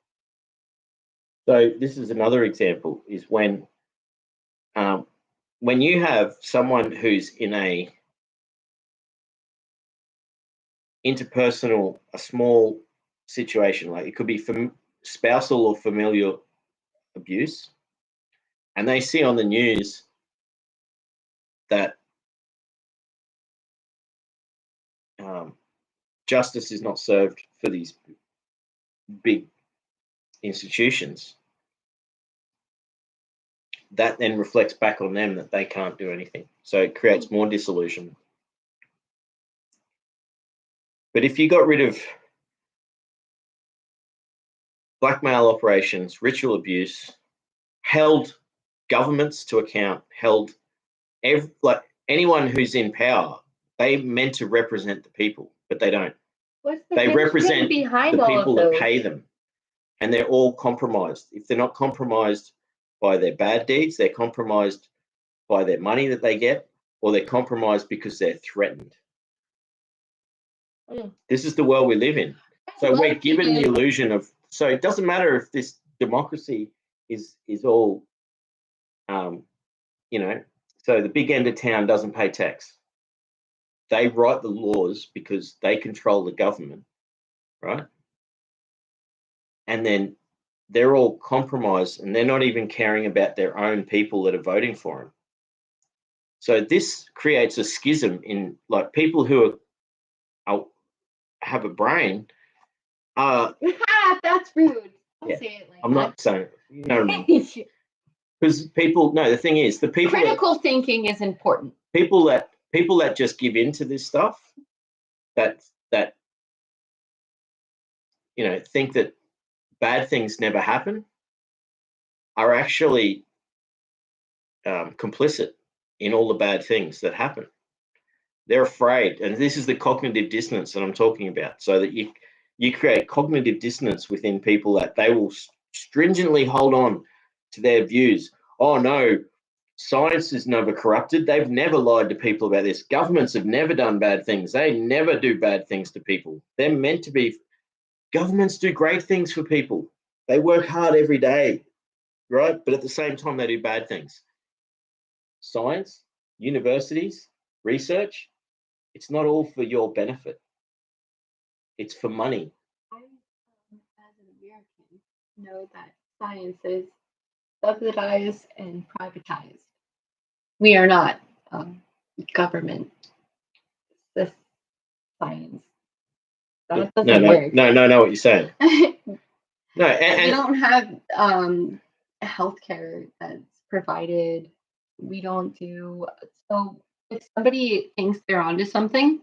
[SPEAKER 1] So this is another example, is when when you have someone who's in a interpersonal, a small situation, like it could be spousal or familial abuse, and they see on the news that justice is not served for these big institutions, that then reflects back on them that they can't do anything. So it creates more disillusionment. But if you got rid of blackmail operations, ritual abuse, held governments to account, held like anyone who's in power, they meant to represent the people, but they don't. They represent the people that pay them, and they're all compromised. If they're not compromised by their bad deeds, they're compromised by their money that they get, or they're compromised because they're threatened. This is the world we live in. So we're given the illusion of, so it doesn't matter if this democracy is all, you know, so the big end of town doesn't pay tax. They write the laws because they control the government, right? And then they're all compromised, and they're not even caring about their own people that are voting for them. So this creates a schism in, like, people who have a brain.
[SPEAKER 2] That's rude. Don't say it like
[SPEAKER 1] I'm not saying, you know what I mean? Because people, no, the thing is, the people
[SPEAKER 2] critical thinking is important.
[SPEAKER 1] People that just give in to this stuff, that you know, think that bad things never happen, are actually complicit in all the bad things that happen. They're afraid, and this is the cognitive dissonance that I'm talking about. So that you create cognitive dissonance within people, that they will stringently hold on to their views. Oh no, science is never corrupted. They've never lied to people about this. Governments have never done bad things. They never do bad things to people. They're meant to be. Governments do great things for people. They work hard every day, right? But at the same time, they do bad things. Science, universities, research, it's not all for your benefit. It's for money.
[SPEAKER 2] I, as an American, know that science is subsidized and privatized. We are not government. This science. That doesn't work.
[SPEAKER 1] No, what you're saying. No,
[SPEAKER 2] we don't have healthcare that's provided. We don't do so. If somebody thinks they're onto something,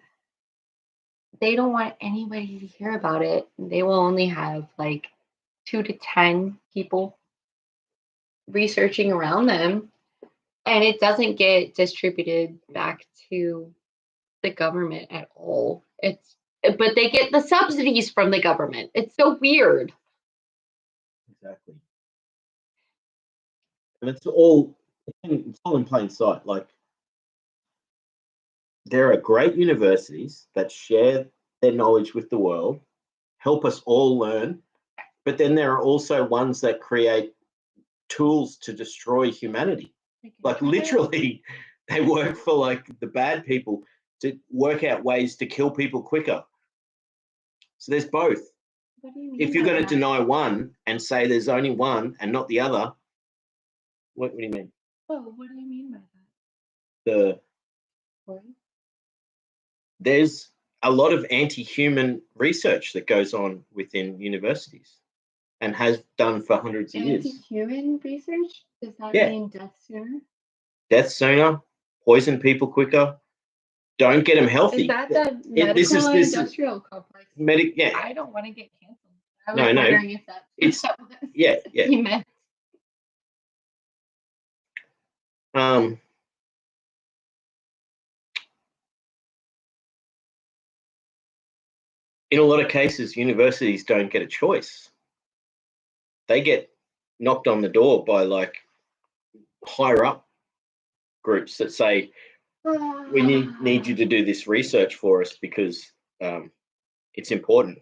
[SPEAKER 2] they don't want anybody to hear about it. They will only have like 2 to 10 people researching around them, and it doesn't get distributed back to the government at all. But they get the subsidies from the government. It's so weird.
[SPEAKER 1] Exactly. And it's all in plain sight. Like, there are great universities that share their knowledge with the world, help us all learn, but then there are also ones that create tools to destroy humanity. Like, literally, they work for like the bad people to work out ways to kill people quicker. So there's both. If you're going to deny one and say there's only one and not the other, what do you mean?
[SPEAKER 2] Oh, what do you mean by that?
[SPEAKER 1] There's a lot of anti-human research that goes on within universities and has done for hundreds of years.
[SPEAKER 2] Anti-human research? Does that mean death sooner?
[SPEAKER 1] Death sooner, poison people quicker, don't get them healthy.
[SPEAKER 2] Is that the medical and industrial complex?
[SPEAKER 1] Yeah.
[SPEAKER 2] I don't want to get canceled. I was wondering if that's
[SPEAKER 1] yeah.
[SPEAKER 2] You meant.
[SPEAKER 1] In a lot of cases, universities don't get a choice. They get knocked on the door by like higher up groups that say, we need you to do this research for us because it's important.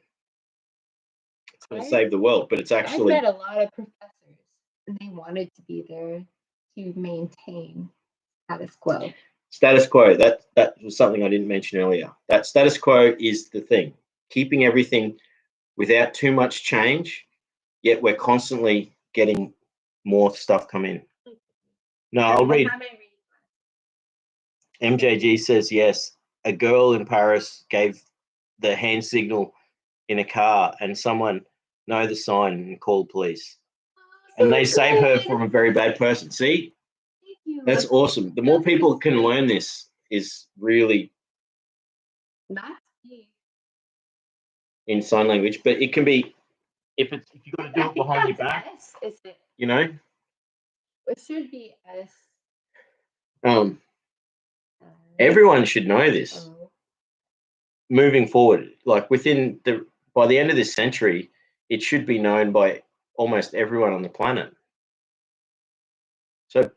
[SPEAKER 1] It's going to save the world, but it's actually.
[SPEAKER 2] I've met a lot of professors, and they wanted to be there to maintain Status quo.
[SPEAKER 1] Status quo, that was something I didn't mention earlier. That status quo is the thing, keeping everything without too much change, yet we're constantly getting more stuff come in. No, I'll read. MJG says yes. A girl in Paris gave the hand signal in a car, and someone know the sign and called police. And they save her from a very bad person. See, that's awesome. The more people can learn this is really in sign language, but it can be if you got to do it behind your back, you know.
[SPEAKER 2] It should be S.
[SPEAKER 1] Everyone should know this. Moving forward, like by the end of this century, it should be known by almost everyone on the planet. So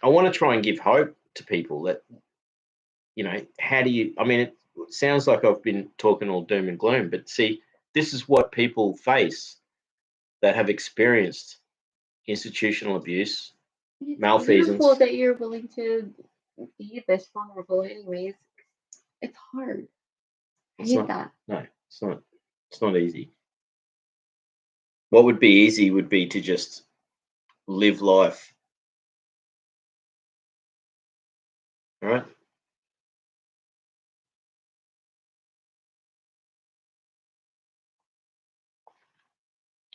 [SPEAKER 1] I want to try and give hope to people that, how do you, I mean, it sounds like I've been talking all doom and gloom, but see, this is what people face that have experienced institutional abuse, malfeasance.
[SPEAKER 2] It's beautiful that you're willing to be this vulnerable anyways. It's hard. I hate that.
[SPEAKER 1] No, it's not. It's not easy. What would be easy would be to just live life. All right.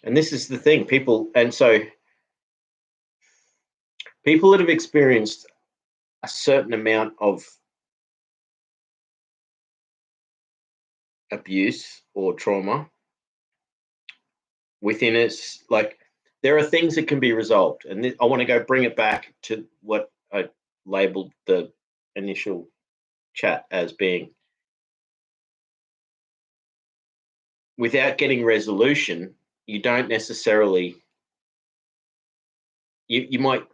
[SPEAKER 1] And this is the thing, people that have experienced a certain amount of abuse or trauma within us, like there are things that can be resolved. And I want to bring it back to what I labeled the initial chat as being, without getting resolution, you don't necessarily, you might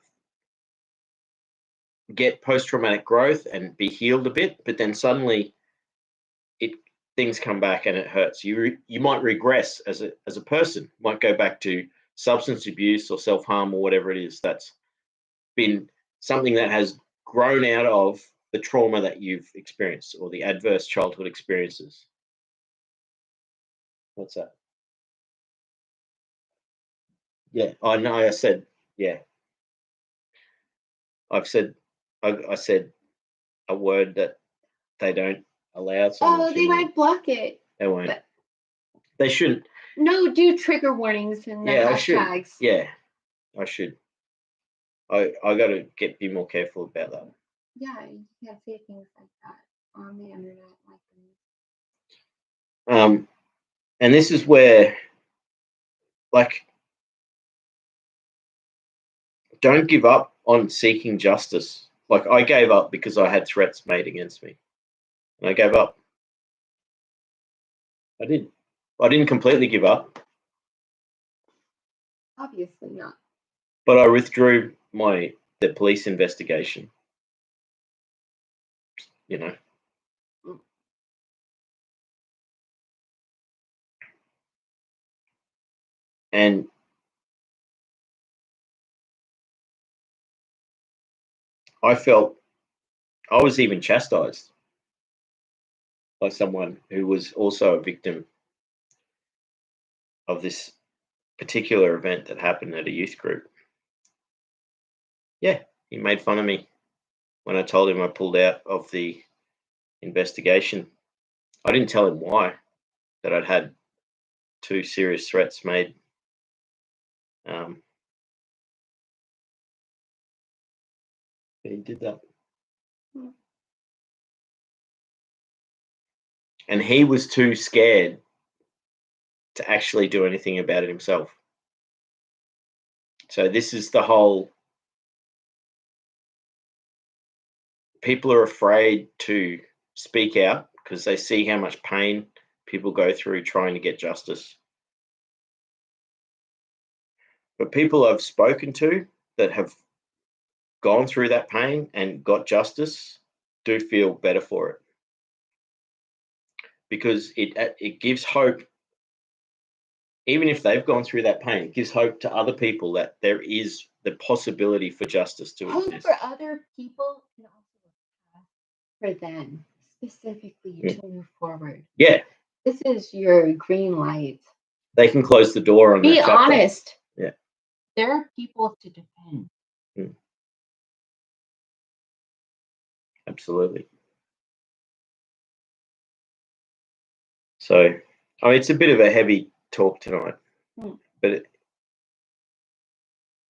[SPEAKER 1] get post-traumatic growth and be healed a bit, but then suddenly things come back and it hurts. You might regress as a person, might go back to substance abuse or self-harm or whatever it is that's been something that has grown out of the trauma that you've experienced or the adverse childhood experiences. What's that? Yeah, I know. I said, yeah. I said a word that they don't allow.
[SPEAKER 2] Oh, they might block it.
[SPEAKER 1] They won't. But they shouldn't.
[SPEAKER 2] No, do trigger warnings and the hashtags.
[SPEAKER 1] Yeah, I should. I got to be more careful about that.
[SPEAKER 2] Yeah, you can't say things like that on the internet like
[SPEAKER 1] this. And this is where, like, don't give up on seeking justice. Like, I gave up because I had threats made against me, and I gave up. I did. I didn't completely give up.
[SPEAKER 2] Obviously not.
[SPEAKER 1] But I withdrew the police investigation. And I felt I was even chastised by someone who was also a victim of this particular event that happened at a youth group. Yeah, he made fun of me when I told him I pulled out of the investigation. I didn't tell him why, that I'd had 2 serious threats made. He did that. And he was too scared to actually do anything about it himself. So this is the whole, people are afraid to speak out because they see how much pain people go through trying to get justice. But people I've spoken to that have gone through that pain and got justice do feel better for it, because it gives hope. Even if they've gone through that pain, it gives hope to other people that there is the possibility for justice to
[SPEAKER 2] Hope
[SPEAKER 1] exist.
[SPEAKER 2] for other people and also a path for them specifically to move forward.
[SPEAKER 1] Yeah,
[SPEAKER 2] This is your green light.
[SPEAKER 1] they can close the door on
[SPEAKER 2] Be
[SPEAKER 1] that chapter.
[SPEAKER 2] honest.
[SPEAKER 1] Yeah.
[SPEAKER 2] There are people to defend.
[SPEAKER 1] Absolutely. So, I mean, it's a bit of a heavy talk tonight, but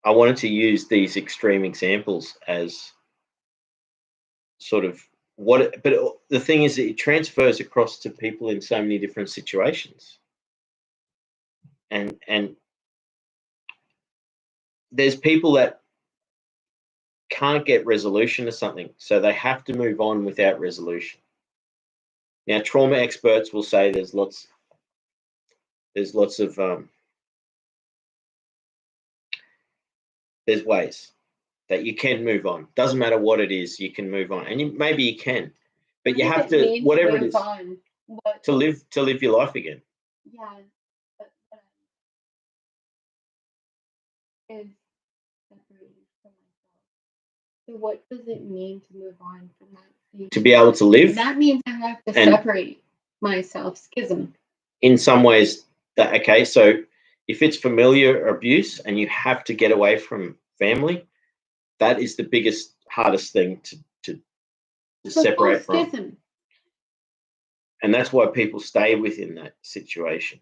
[SPEAKER 1] I wanted to use these extreme examples as sort of but the thing is, it transfers across to people in so many different situations, and there's people that can't get resolution to something, so they have to move on without resolution. Now, trauma experts will say there's lots of there's ways that you can move on. Doesn't matter what it is, you can move on, and maybe you can, but you have to, whatever it is, to live your life again.
[SPEAKER 2] Yeah, but is separated from myself. So what does it mean to move on from that stage?
[SPEAKER 1] To be able to live.
[SPEAKER 2] That means I have to separate myself. Schism.
[SPEAKER 1] In some ways, okay, so if it's familiar abuse and you have to get away from family, that is the biggest, hardest thing to separate from.
[SPEAKER 2] Schism.
[SPEAKER 1] And that's why people stay within that situation.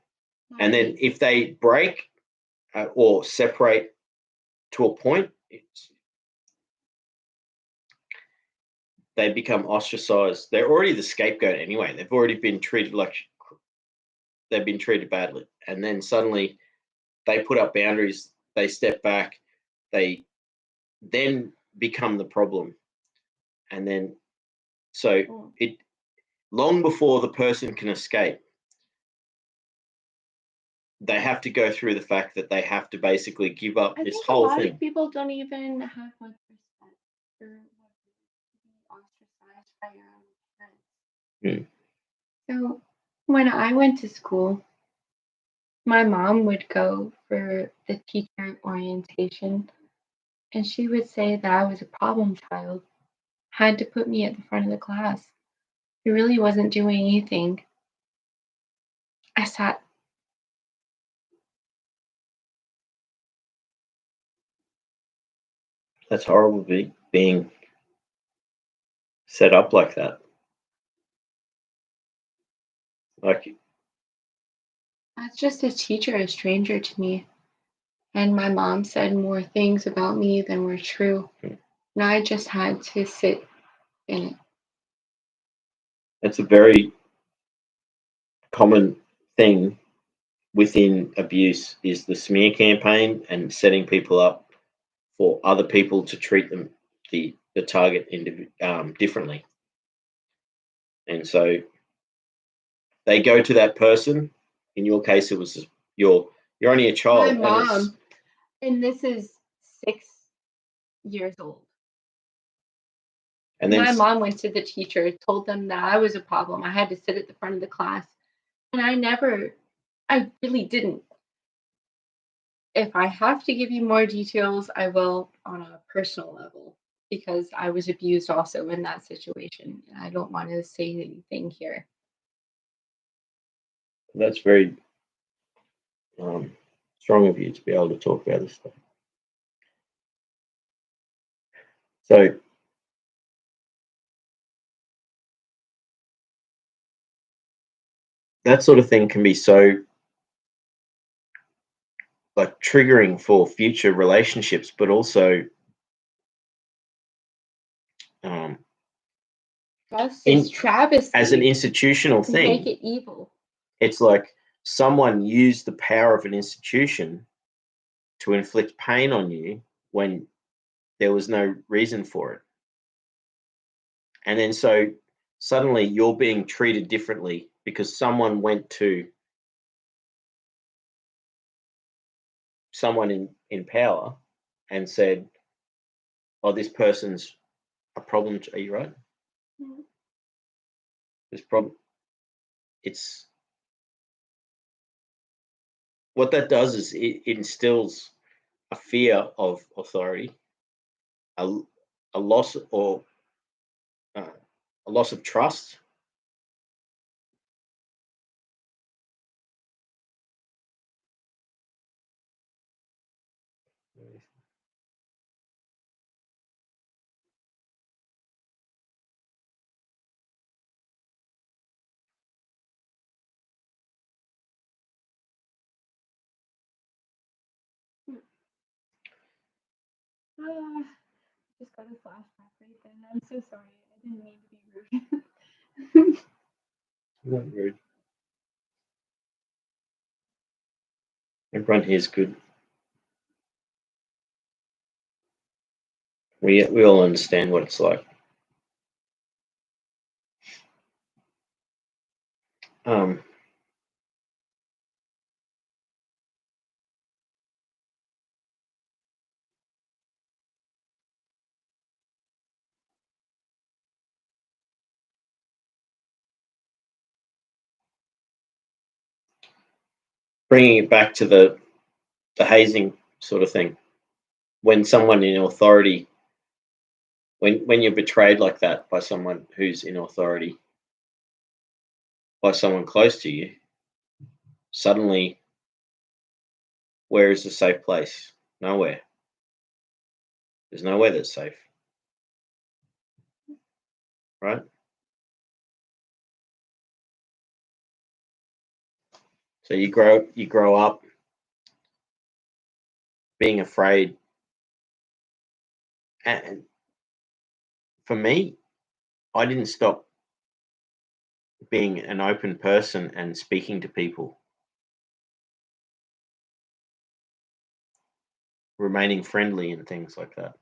[SPEAKER 1] And then if they break or separate to a point, they become ostracized. They're already the scapegoat anyway. They've already been treated like they've been treated badly. And then suddenly they put up boundaries, they step back, they then become the problem. And then, so it long before the person can escape, they have to go through the fact that they have to basically give up this whole thing.
[SPEAKER 2] A lot of people don't even have much respect for what being ostracized by your own parents. So when I went to school, my mom would go for the teacher orientation, and she would say that I was a problem child, had to put me at the front of the class. He really wasn't doing anything. I sat.
[SPEAKER 1] That's horrible, being set up like that. Like,
[SPEAKER 2] That's just a teacher, a stranger to me. And my mom said more things about me than were true. And I just had to sit in it.
[SPEAKER 1] It's a very common thing within abuse is the smear campaign and setting people up for other people to treat them, the target differently. And so they go to that person. In your case, it was you're only a child.
[SPEAKER 2] My mom, and this is 6 years old. And then my mom went to the teacher, told them that I was a problem. I had to sit at the front of the class. And I really didn't. If I have to give you more details, I will on a personal level, because I was abused also in that situation. And I don't want to say anything here.
[SPEAKER 1] That's very strong of you to be able to talk about this stuff. So that sort of thing can be so like triggering for future relationships, but also
[SPEAKER 2] travesty
[SPEAKER 1] as an institutional thing.
[SPEAKER 2] Make it evil.
[SPEAKER 1] It's like someone used the power of an institution to inflict pain on you when there was no reason for it. And then so suddenly you're being treated differently because someone went to someone in power and said, oh, this person's a problem. Are you right?
[SPEAKER 2] Mm-hmm.
[SPEAKER 1] This problem, it's what that does is it instills a fear of authority, a loss or a loss of trust.
[SPEAKER 2] Just got a flashback right then. I'm so sorry. I didn't mean to be rude.
[SPEAKER 1] Not rude. Everyone here is good. We all understand what it's like. Bringing it back to the hazing sort of thing. When someone in authority, when you're betrayed like that by someone who's in authority, by someone close to you, suddenly, where is the safe place? Nowhere. There's nowhere that's safe. Right? So you grow up being afraid. And for me, I didn't stop being an open person and speaking to people, remaining friendly and things like that.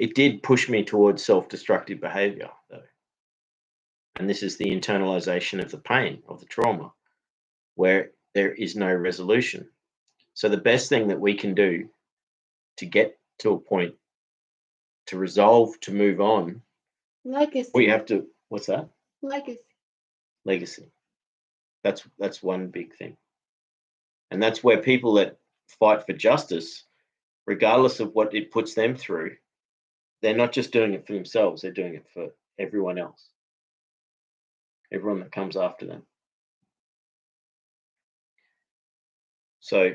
[SPEAKER 1] It did push me towards self-destructive behavior, though. And this is the internalization of the pain, of the trauma, where there is no resolution. So the best thing that we can do to get to a point, to resolve, to move on,
[SPEAKER 2] Legacy.
[SPEAKER 1] we have to, what's that?
[SPEAKER 2] Legacy.
[SPEAKER 1] Legacy. That's one big thing. And that's where people that fight for justice, regardless of what it puts them through, they're not just doing it for themselves, they're doing it for everyone else, everyone that comes after them. So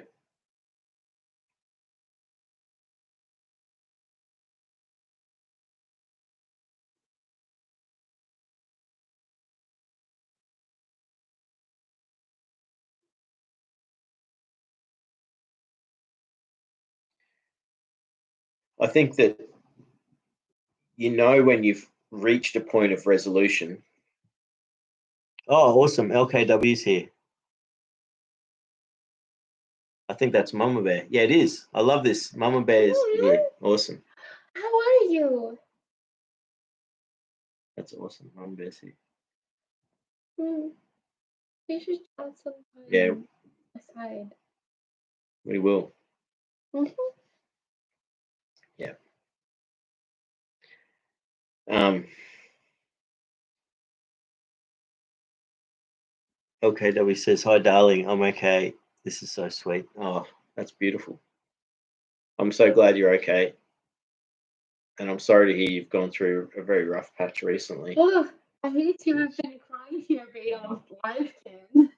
[SPEAKER 1] I think that when you've reached a point of resolution. Oh, awesome. LKW's here. I think that's Mama Bear. Yeah, it is. I love this. Mama Bear is here. Awesome.
[SPEAKER 2] How are you?
[SPEAKER 1] That's awesome. Mama Bear's here.
[SPEAKER 2] We should chat sometime.
[SPEAKER 1] Yeah.
[SPEAKER 2] Aside.
[SPEAKER 1] We will.
[SPEAKER 2] Mm-hmm.
[SPEAKER 1] Yeah. LKW says, "Hi, darling. I'm okay. This is so sweet." Oh, that's beautiful. I'm so glad you're okay. And I'm sorry to hear you've gone through a very rough patch recently.
[SPEAKER 2] Oh, I hate to have been crying here on live cam.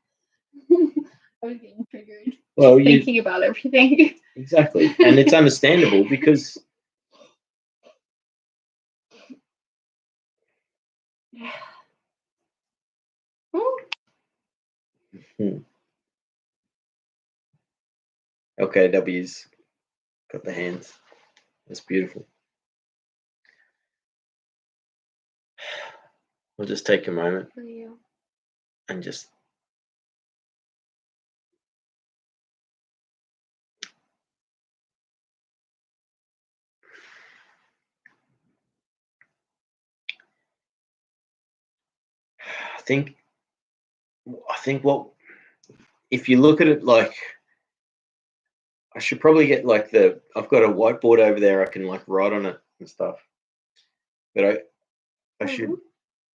[SPEAKER 2] I was getting triggered.
[SPEAKER 1] Well,
[SPEAKER 2] thinking about everything.
[SPEAKER 1] Exactly. And it's understandable because LKW's got the hands. That's beautiful. We'll just take a moment
[SPEAKER 2] For you.
[SPEAKER 1] and just I think what if you look at it like I should probably get like I've got a whiteboard over there I can like write on it and stuff. But I should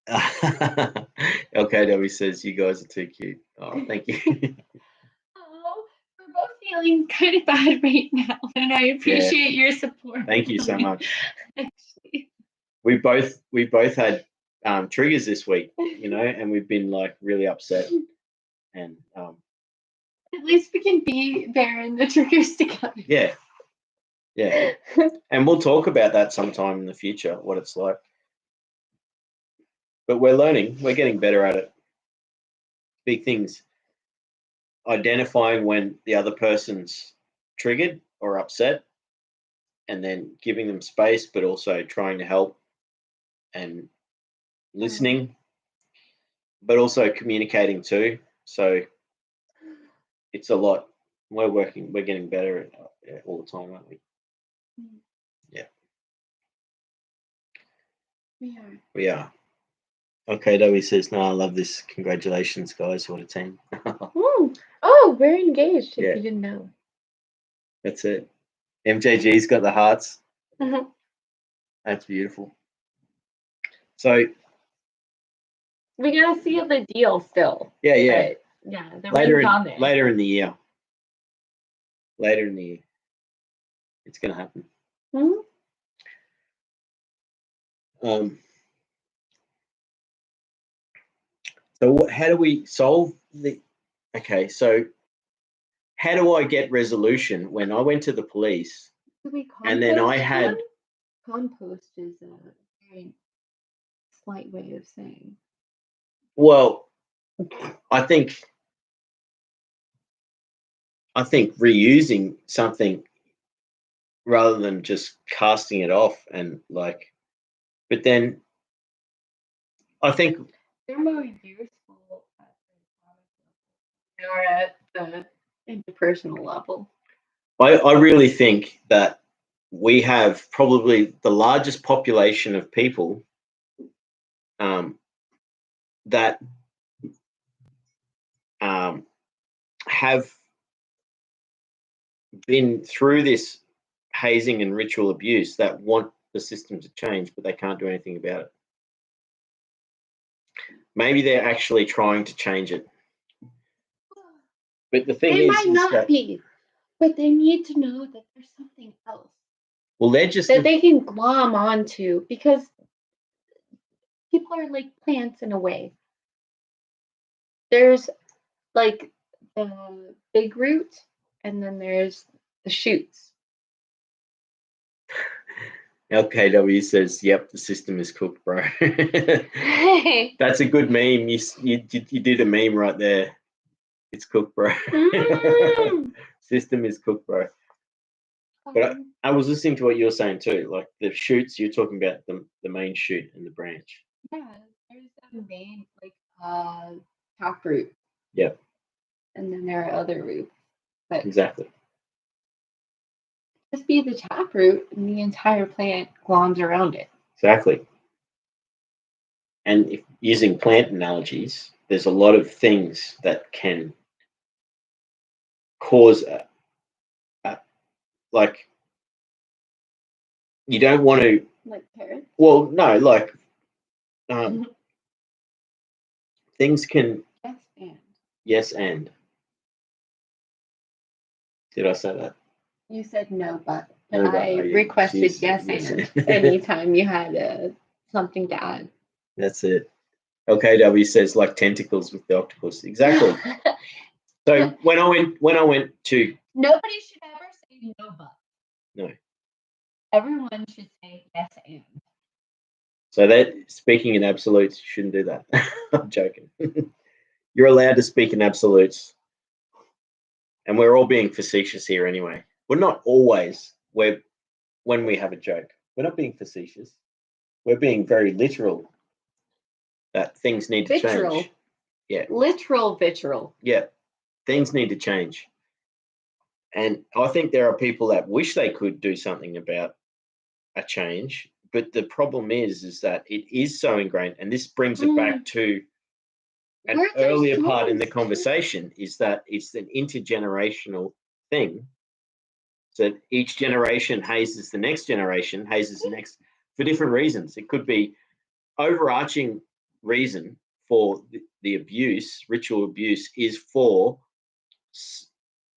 [SPEAKER 1] LKW says you guys are too cute. Oh, thank you.
[SPEAKER 2] Oh, we're both feeling kind of bad right now, and I appreciate your support.
[SPEAKER 1] Thank you so much.
[SPEAKER 2] Actually,
[SPEAKER 1] We both had triggers this week, and we've been like really upset. And
[SPEAKER 2] at least we can be there in the triggers together.
[SPEAKER 1] yeah, and we'll talk about that sometime in the future, what it's like. But we're learning, we're getting better at it. Big things. Identifying when the other person's triggered or upset, and then giving them space, but also trying to help and listening, but also communicating too. So it's a lot. We're getting better at it all the time, aren't we? Yeah. We are. Okay, Dowie says, no, I love this. Congratulations, guys. What a team.
[SPEAKER 2] Oh, we're engaged if
[SPEAKER 1] Yeah.
[SPEAKER 2] you didn't know.
[SPEAKER 1] That's it. MJG's got the hearts.
[SPEAKER 2] Mhm.
[SPEAKER 1] That's beautiful. So
[SPEAKER 2] We gotta seal the deal still.
[SPEAKER 1] yeah.
[SPEAKER 2] But, yeah, the ring's on there.
[SPEAKER 1] Later in the year. Later in the year. It's gonna happen.
[SPEAKER 2] Mhm.
[SPEAKER 1] So how do we solve the? Okay, so how do I get resolution when I went to the police and then I had?
[SPEAKER 2] Compost is a very slight way of saying.
[SPEAKER 1] Well, I think reusing something rather than just casting it off and like, but then I think
[SPEAKER 2] they're more useful at the interpersonal level.
[SPEAKER 1] I really think that we have probably the largest population of people that have been through this hazing and ritual abuse that want the system to change, but they can't do anything about it. Maybe they're actually trying to change it. But the thing
[SPEAKER 2] they
[SPEAKER 1] is,
[SPEAKER 2] might not be, but they need to know that there's something else.
[SPEAKER 1] Well, they're just
[SPEAKER 2] that they can glom onto, because people are like plants in a way. There's like the big root, and then there's the shoots.
[SPEAKER 1] LKW says, "Yep, the system is cooked, bro." That's a good meme. You did a meme right there. It's cooked, bro. System is cooked, bro. But I was listening to what you're saying too. Like the shoots, you're talking about the main shoot and the branch.
[SPEAKER 2] Yeah, there's the main top root.
[SPEAKER 1] Yep.
[SPEAKER 2] And then there are other roots. But
[SPEAKER 1] exactly.
[SPEAKER 2] Just be the taproot, and the entire plant gloms around it.
[SPEAKER 1] Exactly. And if using plant analogies, there's a lot of things that can cause like you don't want to
[SPEAKER 2] like parrots.
[SPEAKER 1] Well, no, like things can yes and. Did I say that?
[SPEAKER 2] You said no, but
[SPEAKER 1] No,
[SPEAKER 2] I requested yes and anytime you had something to add.
[SPEAKER 1] That's it. LKW says like tentacles with the octopus. Exactly. So when I went to
[SPEAKER 2] nobody should ever say no but.
[SPEAKER 1] No.
[SPEAKER 2] Everyone should say yes and.
[SPEAKER 1] So that speaking in absolutes, you shouldn't do that. I'm joking. You're allowed to speak in absolutes. And we're all being facetious here anyway. We're not always when we have a joke. We're not being facetious. We're being very literal that things need to change. Yeah.
[SPEAKER 2] Literal vitriol.
[SPEAKER 1] Yeah. Things need to change. And I think there are people that wish they could do something about a change, but the problem is that it is so ingrained, and this brings it back to an earlier part in the conversation, is that it's an intergenerational thing. So each generation hazes the next generation, hazes the next for different reasons. It could be overarching reason for the abuse, ritual abuse, is for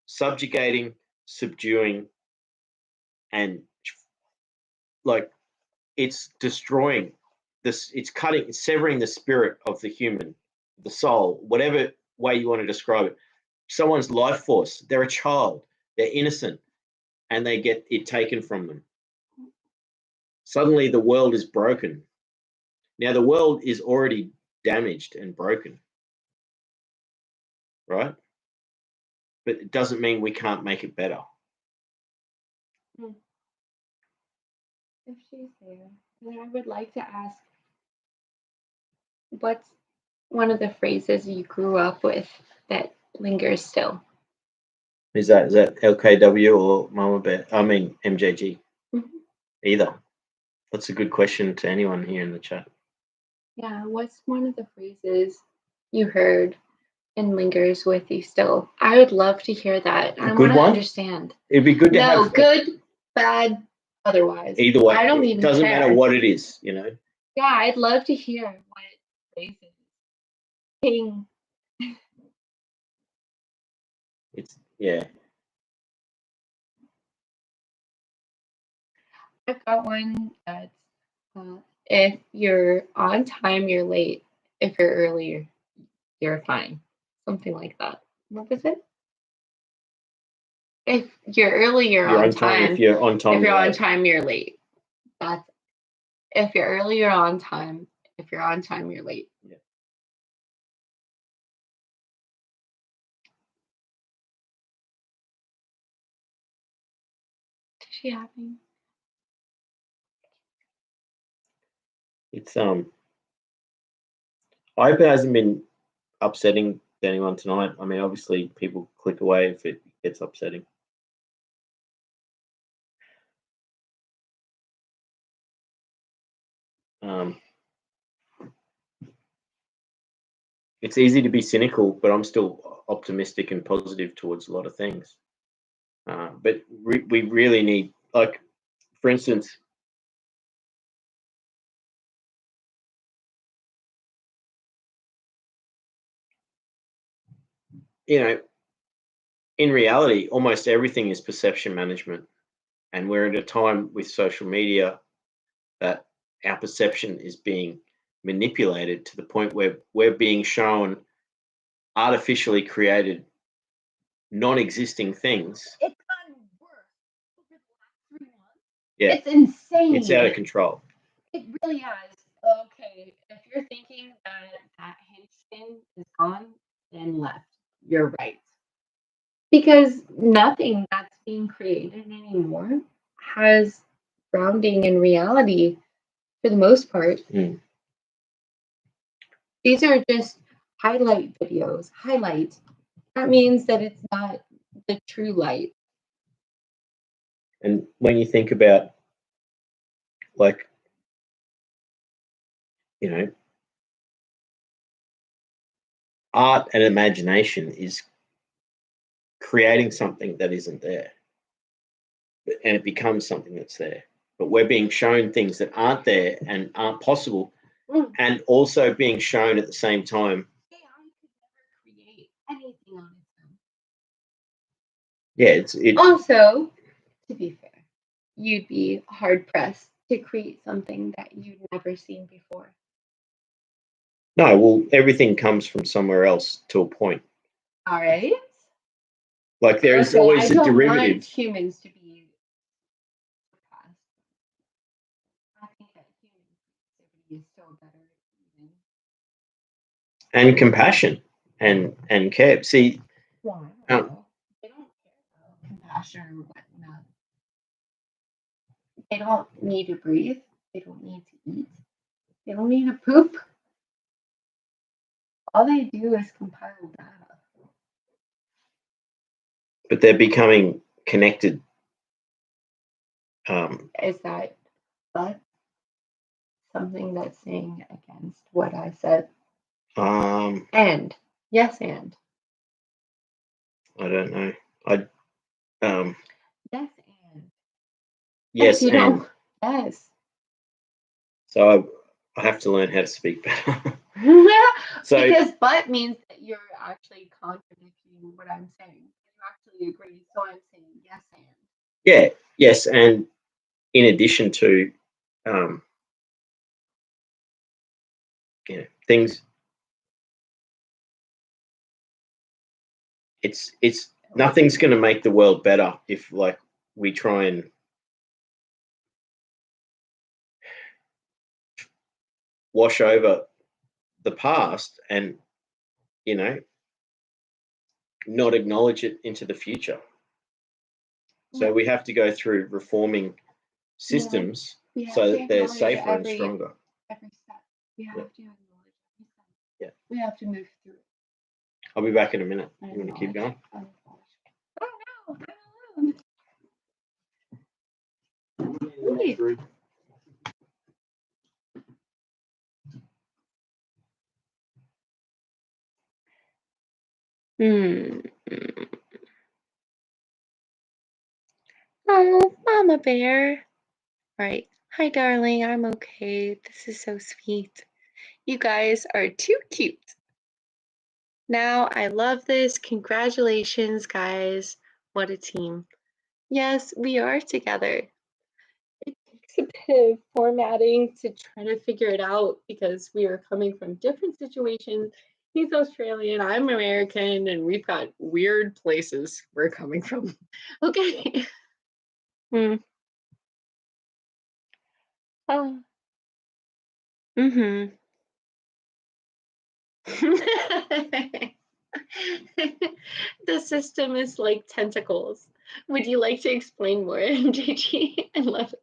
[SPEAKER 1] subjugating, subduing, and like it's destroying this. It's cutting, severing the spirit of the human, the soul, whatever way you want to describe it. Someone's life force. They're a child. They're innocent, and they get it taken from them. Suddenly, the world is broken. Now, the world is already damaged and broken, right? But it doesn't mean we can't make it better.
[SPEAKER 2] If she's there, then I would like to ask, what's one of the phrases you grew up with that lingers still?
[SPEAKER 1] Is that LKW or Mama Bear? I mean MJG. Either. That's a good question to anyone here in the chat.
[SPEAKER 2] Yeah, what's one of the phrases you heard and lingers with you still? I would love to hear that. I want to understand.
[SPEAKER 1] It'd be good to have.
[SPEAKER 2] No, good, bad, otherwise.
[SPEAKER 1] Either way.
[SPEAKER 2] I don't even care.
[SPEAKER 1] Doesn't matter what it is, you know.
[SPEAKER 2] Yeah, I'd love to hear what phrases. Ping.
[SPEAKER 1] It's yeah.
[SPEAKER 2] I've got one that's if you're on time, you're late. If you're early, you're fine. Something like that. What is it? If you're early, you're on time.
[SPEAKER 1] If you're on time,
[SPEAKER 2] if you're on time, you're late. That's if you're early, you're on time. If you're on time, you're late.
[SPEAKER 1] Yeah.
[SPEAKER 2] Is she having?
[SPEAKER 1] It's I hope it hasn't been upsetting to anyone tonight. I mean, obviously, people click away if it gets upsetting. It's easy to be cynical, but I'm still optimistic and positive towards a lot of things. But we really need, like, for instance, you know, in reality, almost everything is perception management. And we're at a time with social media that our perception is being manipulated to the point where we're being shown artificially created, non-existing things.
[SPEAKER 2] It's gotten worse over the last 3 months.
[SPEAKER 1] Yeah,
[SPEAKER 2] it's insane.
[SPEAKER 1] It's out of control.
[SPEAKER 2] It really has. Okay, if you're thinking that hinge skin is gone and left, you're right. Because nothing that's being created anymore has grounding in reality for the most part. These are just highlight videos. Highlight. That means that it's not the true light.
[SPEAKER 1] And when you think about, like, you know, art and imagination is creating something that isn't there, and it becomes something that's there. But we're being shown things that aren't there and aren't possible, and also being shown at the same time.
[SPEAKER 2] AI could never create anything on its own.
[SPEAKER 1] Yeah,
[SPEAKER 2] also, to be fair, you'd be hard pressed to create something that you'd never seen before.
[SPEAKER 1] No, well, everything comes from somewhere else to a point.
[SPEAKER 2] All right.
[SPEAKER 1] Like there is always a derivative.
[SPEAKER 2] I don't want humans to be surpassed. I think that human creativity is still better.
[SPEAKER 1] And compassion and care. See,
[SPEAKER 2] well, they don't care about compassion or whatnot. They don't need to breathe. They don't need to eat. They don't need to poop. All they do is compile data.
[SPEAKER 1] But they're becoming connected.
[SPEAKER 2] Is that something that's saying against what I said? And yes, and
[SPEAKER 1] I don't know.
[SPEAKER 2] yes, and
[SPEAKER 1] yes,
[SPEAKER 2] you
[SPEAKER 1] and
[SPEAKER 2] know, yes.
[SPEAKER 1] So
[SPEAKER 2] Yeah.
[SPEAKER 1] I have to learn how to speak better. So
[SPEAKER 2] Because but means that you're actually contradicting what I'm saying. You actually agree, so I'm saying yes and.
[SPEAKER 1] yeah, yes, and in addition to um, things, it's nothing's going to make the world better if like we try and wash over the past and you know not acknowledge it into the future. So we have to go through reforming systems
[SPEAKER 2] We have
[SPEAKER 1] so
[SPEAKER 2] to
[SPEAKER 1] that they're
[SPEAKER 2] acknowledge
[SPEAKER 1] safer and
[SPEAKER 2] every
[SPEAKER 1] stronger.
[SPEAKER 2] step. We have
[SPEAKER 1] Yeah.
[SPEAKER 2] to acknowledge every step.
[SPEAKER 1] Yeah.
[SPEAKER 2] We have to move through it.
[SPEAKER 1] I'll be back in a minute.
[SPEAKER 2] and
[SPEAKER 1] You want to keep going?
[SPEAKER 2] acknowledge. Oh no, I'm alone. Wait. Oh, Mama Bear. Right. Hi, darling. I'm okay. This is so sweet. You guys are too cute. Now, I love this. Congratulations, guys. What a team. Yes, we are together. It takes a bit of formatting to try to figure it out because we are coming from different situations. He's Australian, I'm American, and we've got weird places we're coming from. Okay. Mm. Oh. Mm-hmm. The system is like tentacles. Would you like to explain more, MJG? I love it.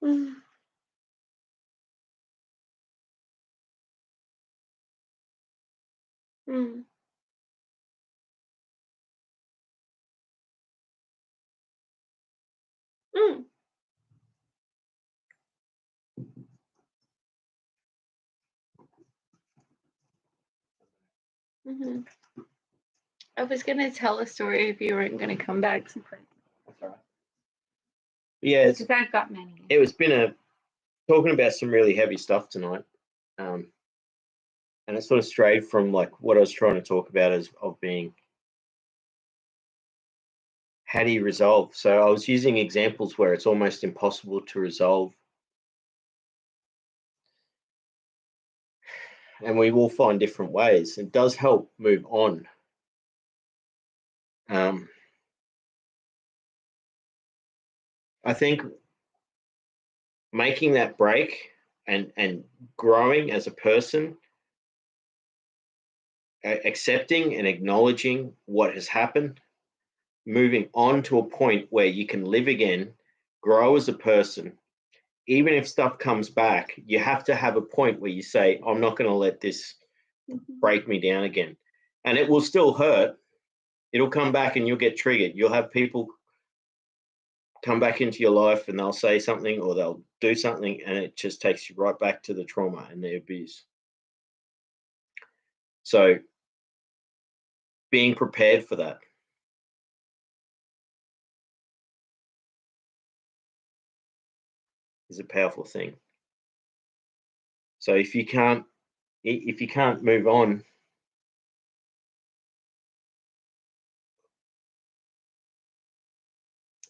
[SPEAKER 2] Mm, mm, mm, mhm. I was gonna tell a story if you weren't gonna come back.
[SPEAKER 1] That's all right. Yeah,
[SPEAKER 2] Because I've got many.
[SPEAKER 1] it was been talking about some really heavy stuff tonight, and it sort of strayed from like what I was trying to talk about as of being how do you resolve. So I was using examples where it's almost impossible to resolve, and we will find different ways. It does help move on. I think making that break and growing as a person, accepting and acknowledging what has happened, moving on to a point where you can live again, grow as a person. Even if stuff comes back, you have to have a point where you say, I'm not going to let this break me down again. And it will still hurt. It'll come back and you'll get triggered. You'll have people come back into your life and they'll say something or they'll do something and it just takes you right back to the trauma and the abuse. So being prepared for that is a powerful thing. So if you can't move on,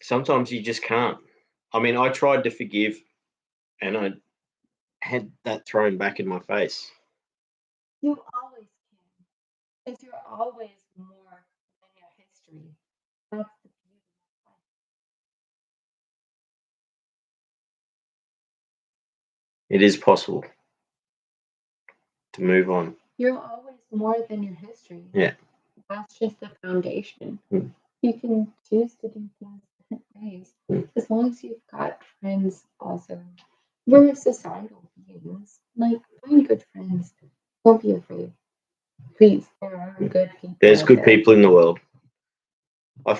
[SPEAKER 1] sometimes you just can't. I mean, I tried to forgive and I had that thrown back in my face.
[SPEAKER 2] You always can, because you're always more than your history. That's the beauty of life.
[SPEAKER 1] It is possible to move on.
[SPEAKER 2] You're always more than your history.
[SPEAKER 1] Yeah.
[SPEAKER 2] That's just the foundation.
[SPEAKER 1] Mm.
[SPEAKER 2] You can choose to do things different ways, as long as you've got friends also. We're societal beings. Like, find good friends. Don't be afraid. Please, there are good people.
[SPEAKER 1] There's
[SPEAKER 2] out
[SPEAKER 1] good
[SPEAKER 2] there.
[SPEAKER 1] people in the world. I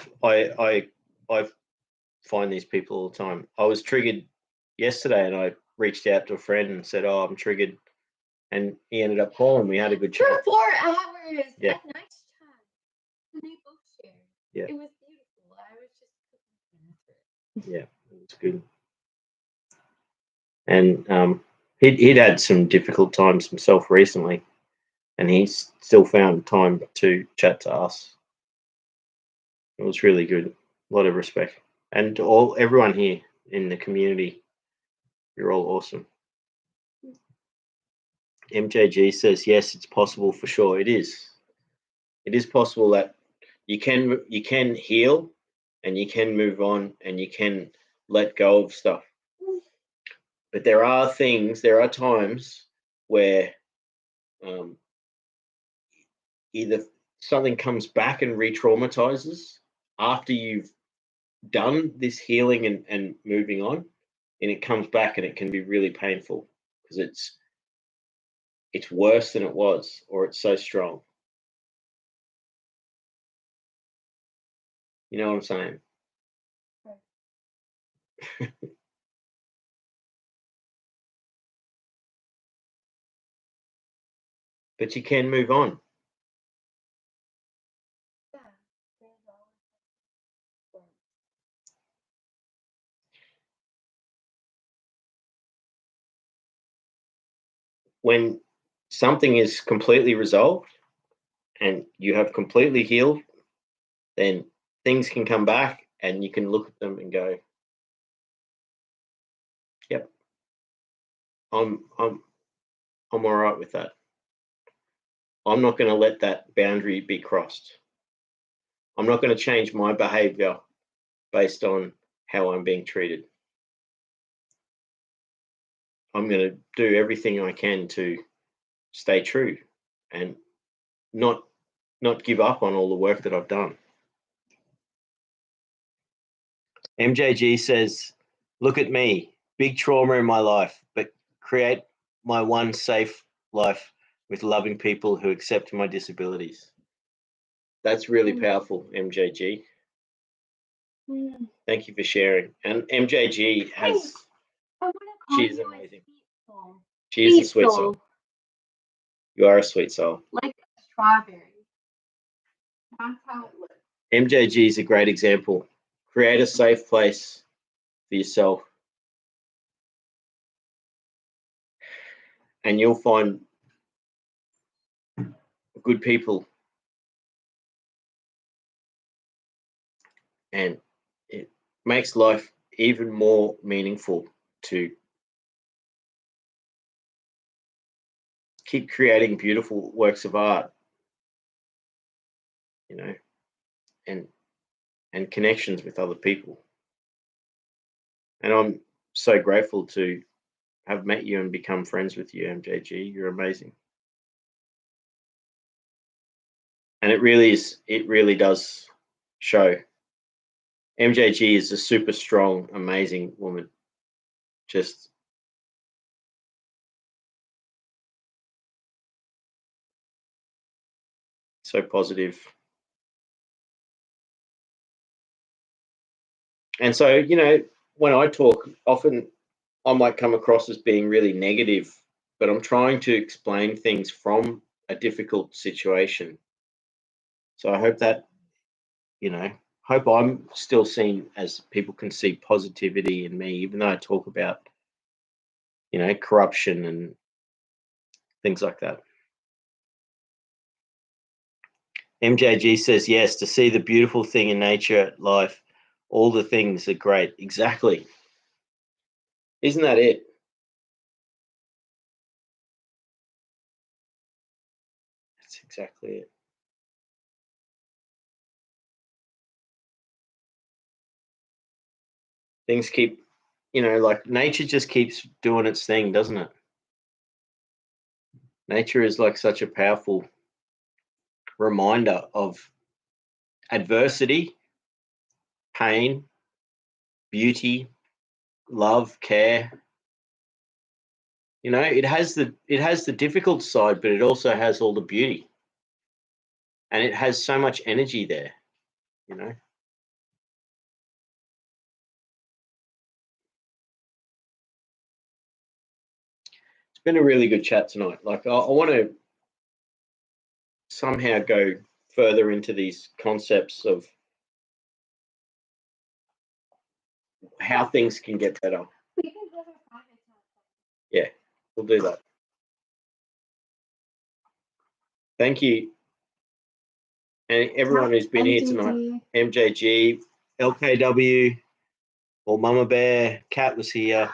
[SPEAKER 1] find these people all the time. I was triggered yesterday and I reached out to a friend and said, "Oh, I'm triggered. and he ended up calling. We had a good
[SPEAKER 2] For
[SPEAKER 1] chat.
[SPEAKER 2] 4 hours
[SPEAKER 1] Yeah.
[SPEAKER 2] at night time. And they both shared.
[SPEAKER 1] Yeah.
[SPEAKER 2] It was beautiful. I was just cooking.
[SPEAKER 1] Yeah, it was good. And he'd had some difficult times himself recently, and he still found time to chat to us. It was really good. A lot of respect, and to everyone here in the community, you're all awesome. MJG says yes, it's possible for sure. It is. It is possible that you can heal, and you can move on, and you can let go of stuff. But there are times where either something comes back and re-traumatizes after you've done this healing and moving on, and it comes back and it can be really painful because it's worse than it was, or it's so strong. You know what I'm saying? But you can move on. When something is completely resolved and you have completely healed, then things can come back and you can look at them and go, "Yep, I'm all right with that. I'm not going to let that boundary be crossed. I'm not going to change my behavior based on how I'm being treated. I'm going to do everything I can to stay true and not give up on all the work that I've done." MJG says, "Look at me, big trauma in my life, but create my one safe life with loving people who accept my disabilities." That's really powerful, MJG. Thank you for sharing. And MJG has, she's amazing. She is a sweet soul. You are a sweet soul.
[SPEAKER 2] Like a strawberry. That's how it looks.
[SPEAKER 1] MJG is a great example. Create a safe place for yourself, and you'll find good people, and it makes life even more meaningful to keep creating beautiful works of art, you know, and connections with other people. And I'm so grateful to have met you and become friends with you, MJG. You're amazing. And it really does show. MJG is a super strong, amazing woman. Just so positive. And so, you know, when I talk, often I might come across as being really negative, but I'm trying to explain things from a difficult situation. So I hope that, you know, hope I'm still seen as people can see positivity in me, even though I talk about, you know, corruption and things like that. MJG says, yes, to see the beautiful thing in nature, life, all the things are great. Exactly. Isn't that it? That's exactly it. Things keep, you know, like nature just keeps doing its thing, doesn't it? Nature is like such a powerful reminder of adversity, pain, beauty, love, care. You know, it has the difficult side, but it also has all the beauty. And it has so much energy there, you know. It's been a really good chat tonight. Like I want to somehow go further into these concepts of how things can get better. Yeah, we'll do that. Thank you. And everyone who's been here tonight. MJG, LKW, or Mama Bear, Kat was here.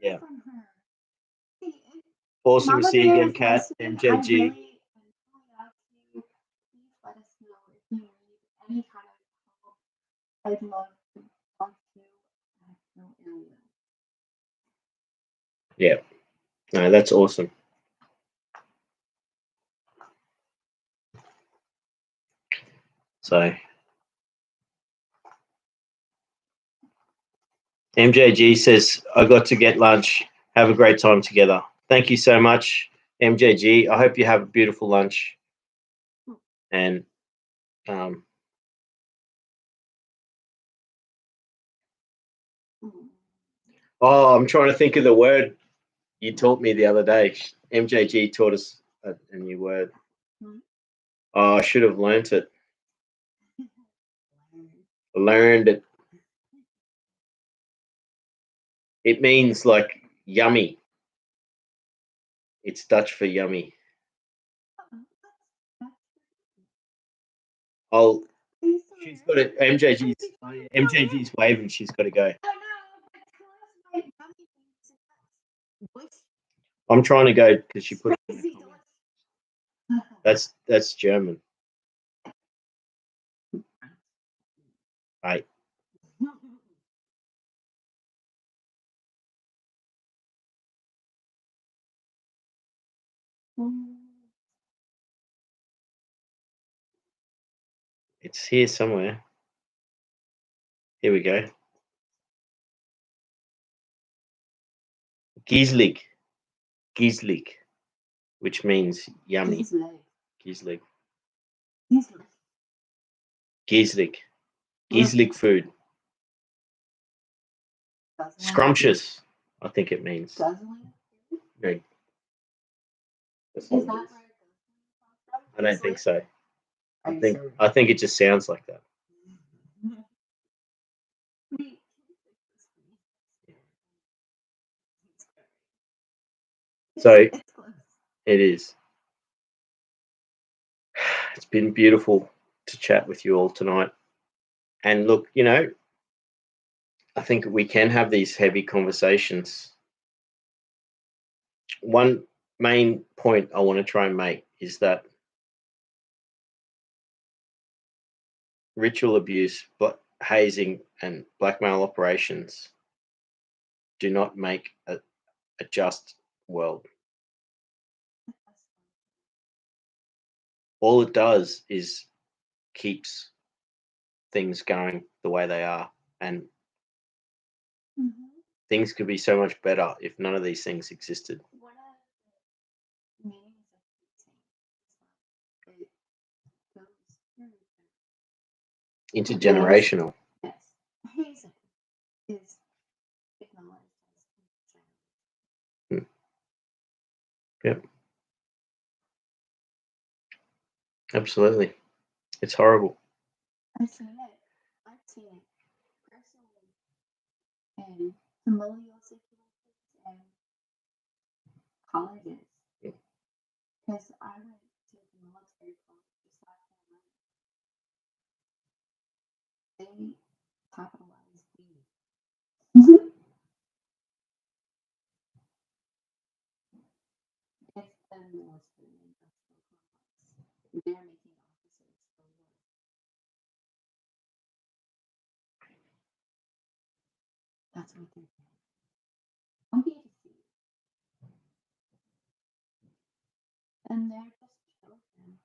[SPEAKER 1] Yeah. Awesome to see you again, Kat, MJG.
[SPEAKER 2] Let us know if you need any kind of help. I'd love to talk to you. I have no ill will.
[SPEAKER 1] Yeah. No, that's awesome. So MJG says, I got to get lunch. Have a great time together. Thank you so much, MJG. I hope you have a beautiful lunch. And I'm trying to think of the word you taught me the other day. MJG taught us a new word. Oh, I should have learnt it. Learned it. It means like yummy. It's Dutch for yummy. She's got it. MJG's waving. She's got to go. I'm trying to go because she put it in the comments. That's German. Right. It's here somewhere. Here we go. Gieslig, which means yummy. Gieslig. Gieslig food. Scrumptious, I think it means. No. I don't think so. I think it just sounds like that. So it is. It's been beautiful to chat with you all tonight. And look, I think we can have these heavy conversations. One main point I want to try and make is that ritual abuse, hazing, and blackmail operations do not make a just world. All it does is keeps things going the way they are, and things could be so much better if none of these things existed. Intergenerational.
[SPEAKER 2] Yes. Hazing is acknowledged as
[SPEAKER 1] Yep. Absolutely. It's horrible.
[SPEAKER 2] I've seen it personally in familial situations and colleges. Because I went to the military college just last summer. They capitalize weed. It's the military industrial complex. They're making officers for war. That's what they're doing. I'm here to see. And they're just children.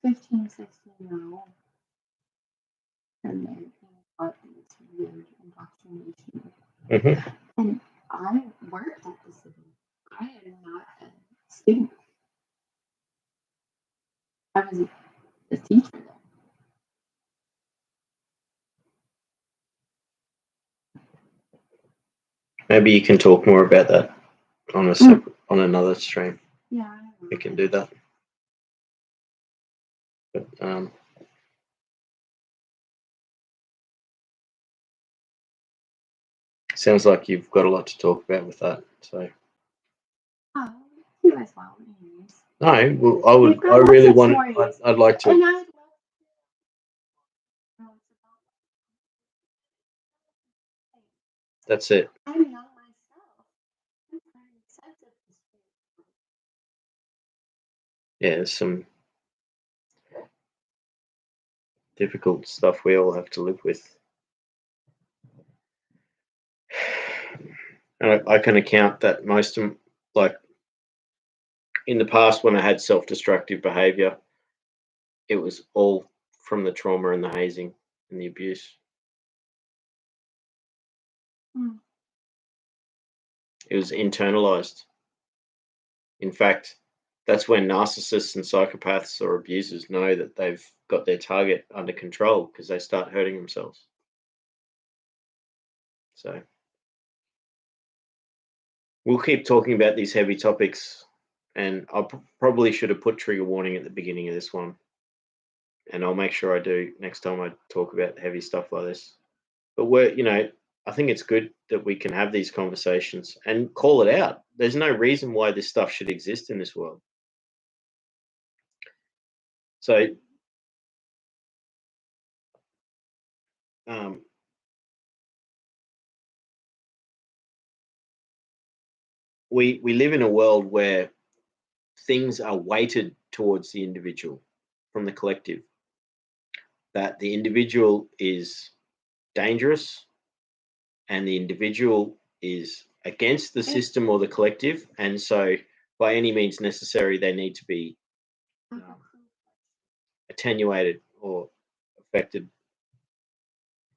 [SPEAKER 2] They're 15, 16-year-old. And they're being taught this weird indoctrination. And I worked at the city. I am not a student. I was a teacher there.
[SPEAKER 1] Maybe you can talk more about that on on another stream.
[SPEAKER 2] Yeah.
[SPEAKER 1] We can do that. But sounds like you've got a lot to talk about with that. So.
[SPEAKER 2] Oh, you as well.
[SPEAKER 1] No, well, I really want. I'd like to.
[SPEAKER 2] And I'd love to.
[SPEAKER 1] That's it.
[SPEAKER 2] I'm not myself. I'm very sensitive to spirit.
[SPEAKER 1] Yeah, there's some difficult stuff we all have to live with. And I can account that most of, like, in the past when I had self-destructive behavior, it was all from the trauma and the hazing and the abuse. It was internalized. In fact, that's when narcissists and psychopaths or abusers know that they've got their target under control, because they start hurting themselves. So we'll keep talking about these heavy topics, and I probably should have put trigger warning at the beginning of this one, and I'll make sure I do next time I talk about heavy stuff like this. But I think it's good that we can have these conversations and call it out. There's no reason why this stuff should exist in this world. So we live in a world where things are weighted towards the individual from the collective, that the individual is dangerous and the individual is against the system or the collective, and so by any means necessary they need to be attenuated or affected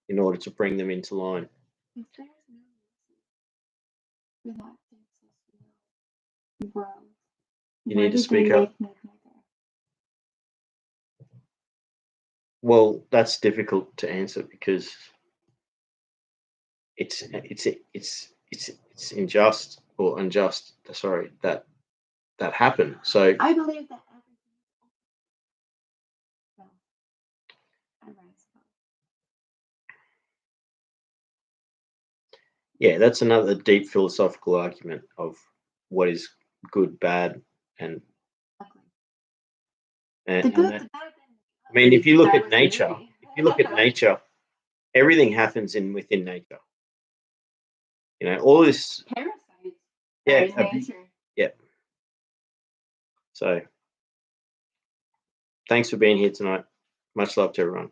[SPEAKER 1] in order to bring them into line.
[SPEAKER 2] If there's no reason for that to exist in the world,
[SPEAKER 1] you need to speak up. Well, that's difficult to answer because it's unjust or unjust. Sorry, that happened. So
[SPEAKER 2] I believe that
[SPEAKER 1] yeah, that's another deep philosophical argument of what is good, bad, and
[SPEAKER 2] the good, the bad.
[SPEAKER 1] I mean, if you look at nature, everything happens within nature. All this
[SPEAKER 2] parasites.
[SPEAKER 1] Yeah,
[SPEAKER 2] nature.
[SPEAKER 1] Yeah. So, thanks for being here tonight. Much love to everyone.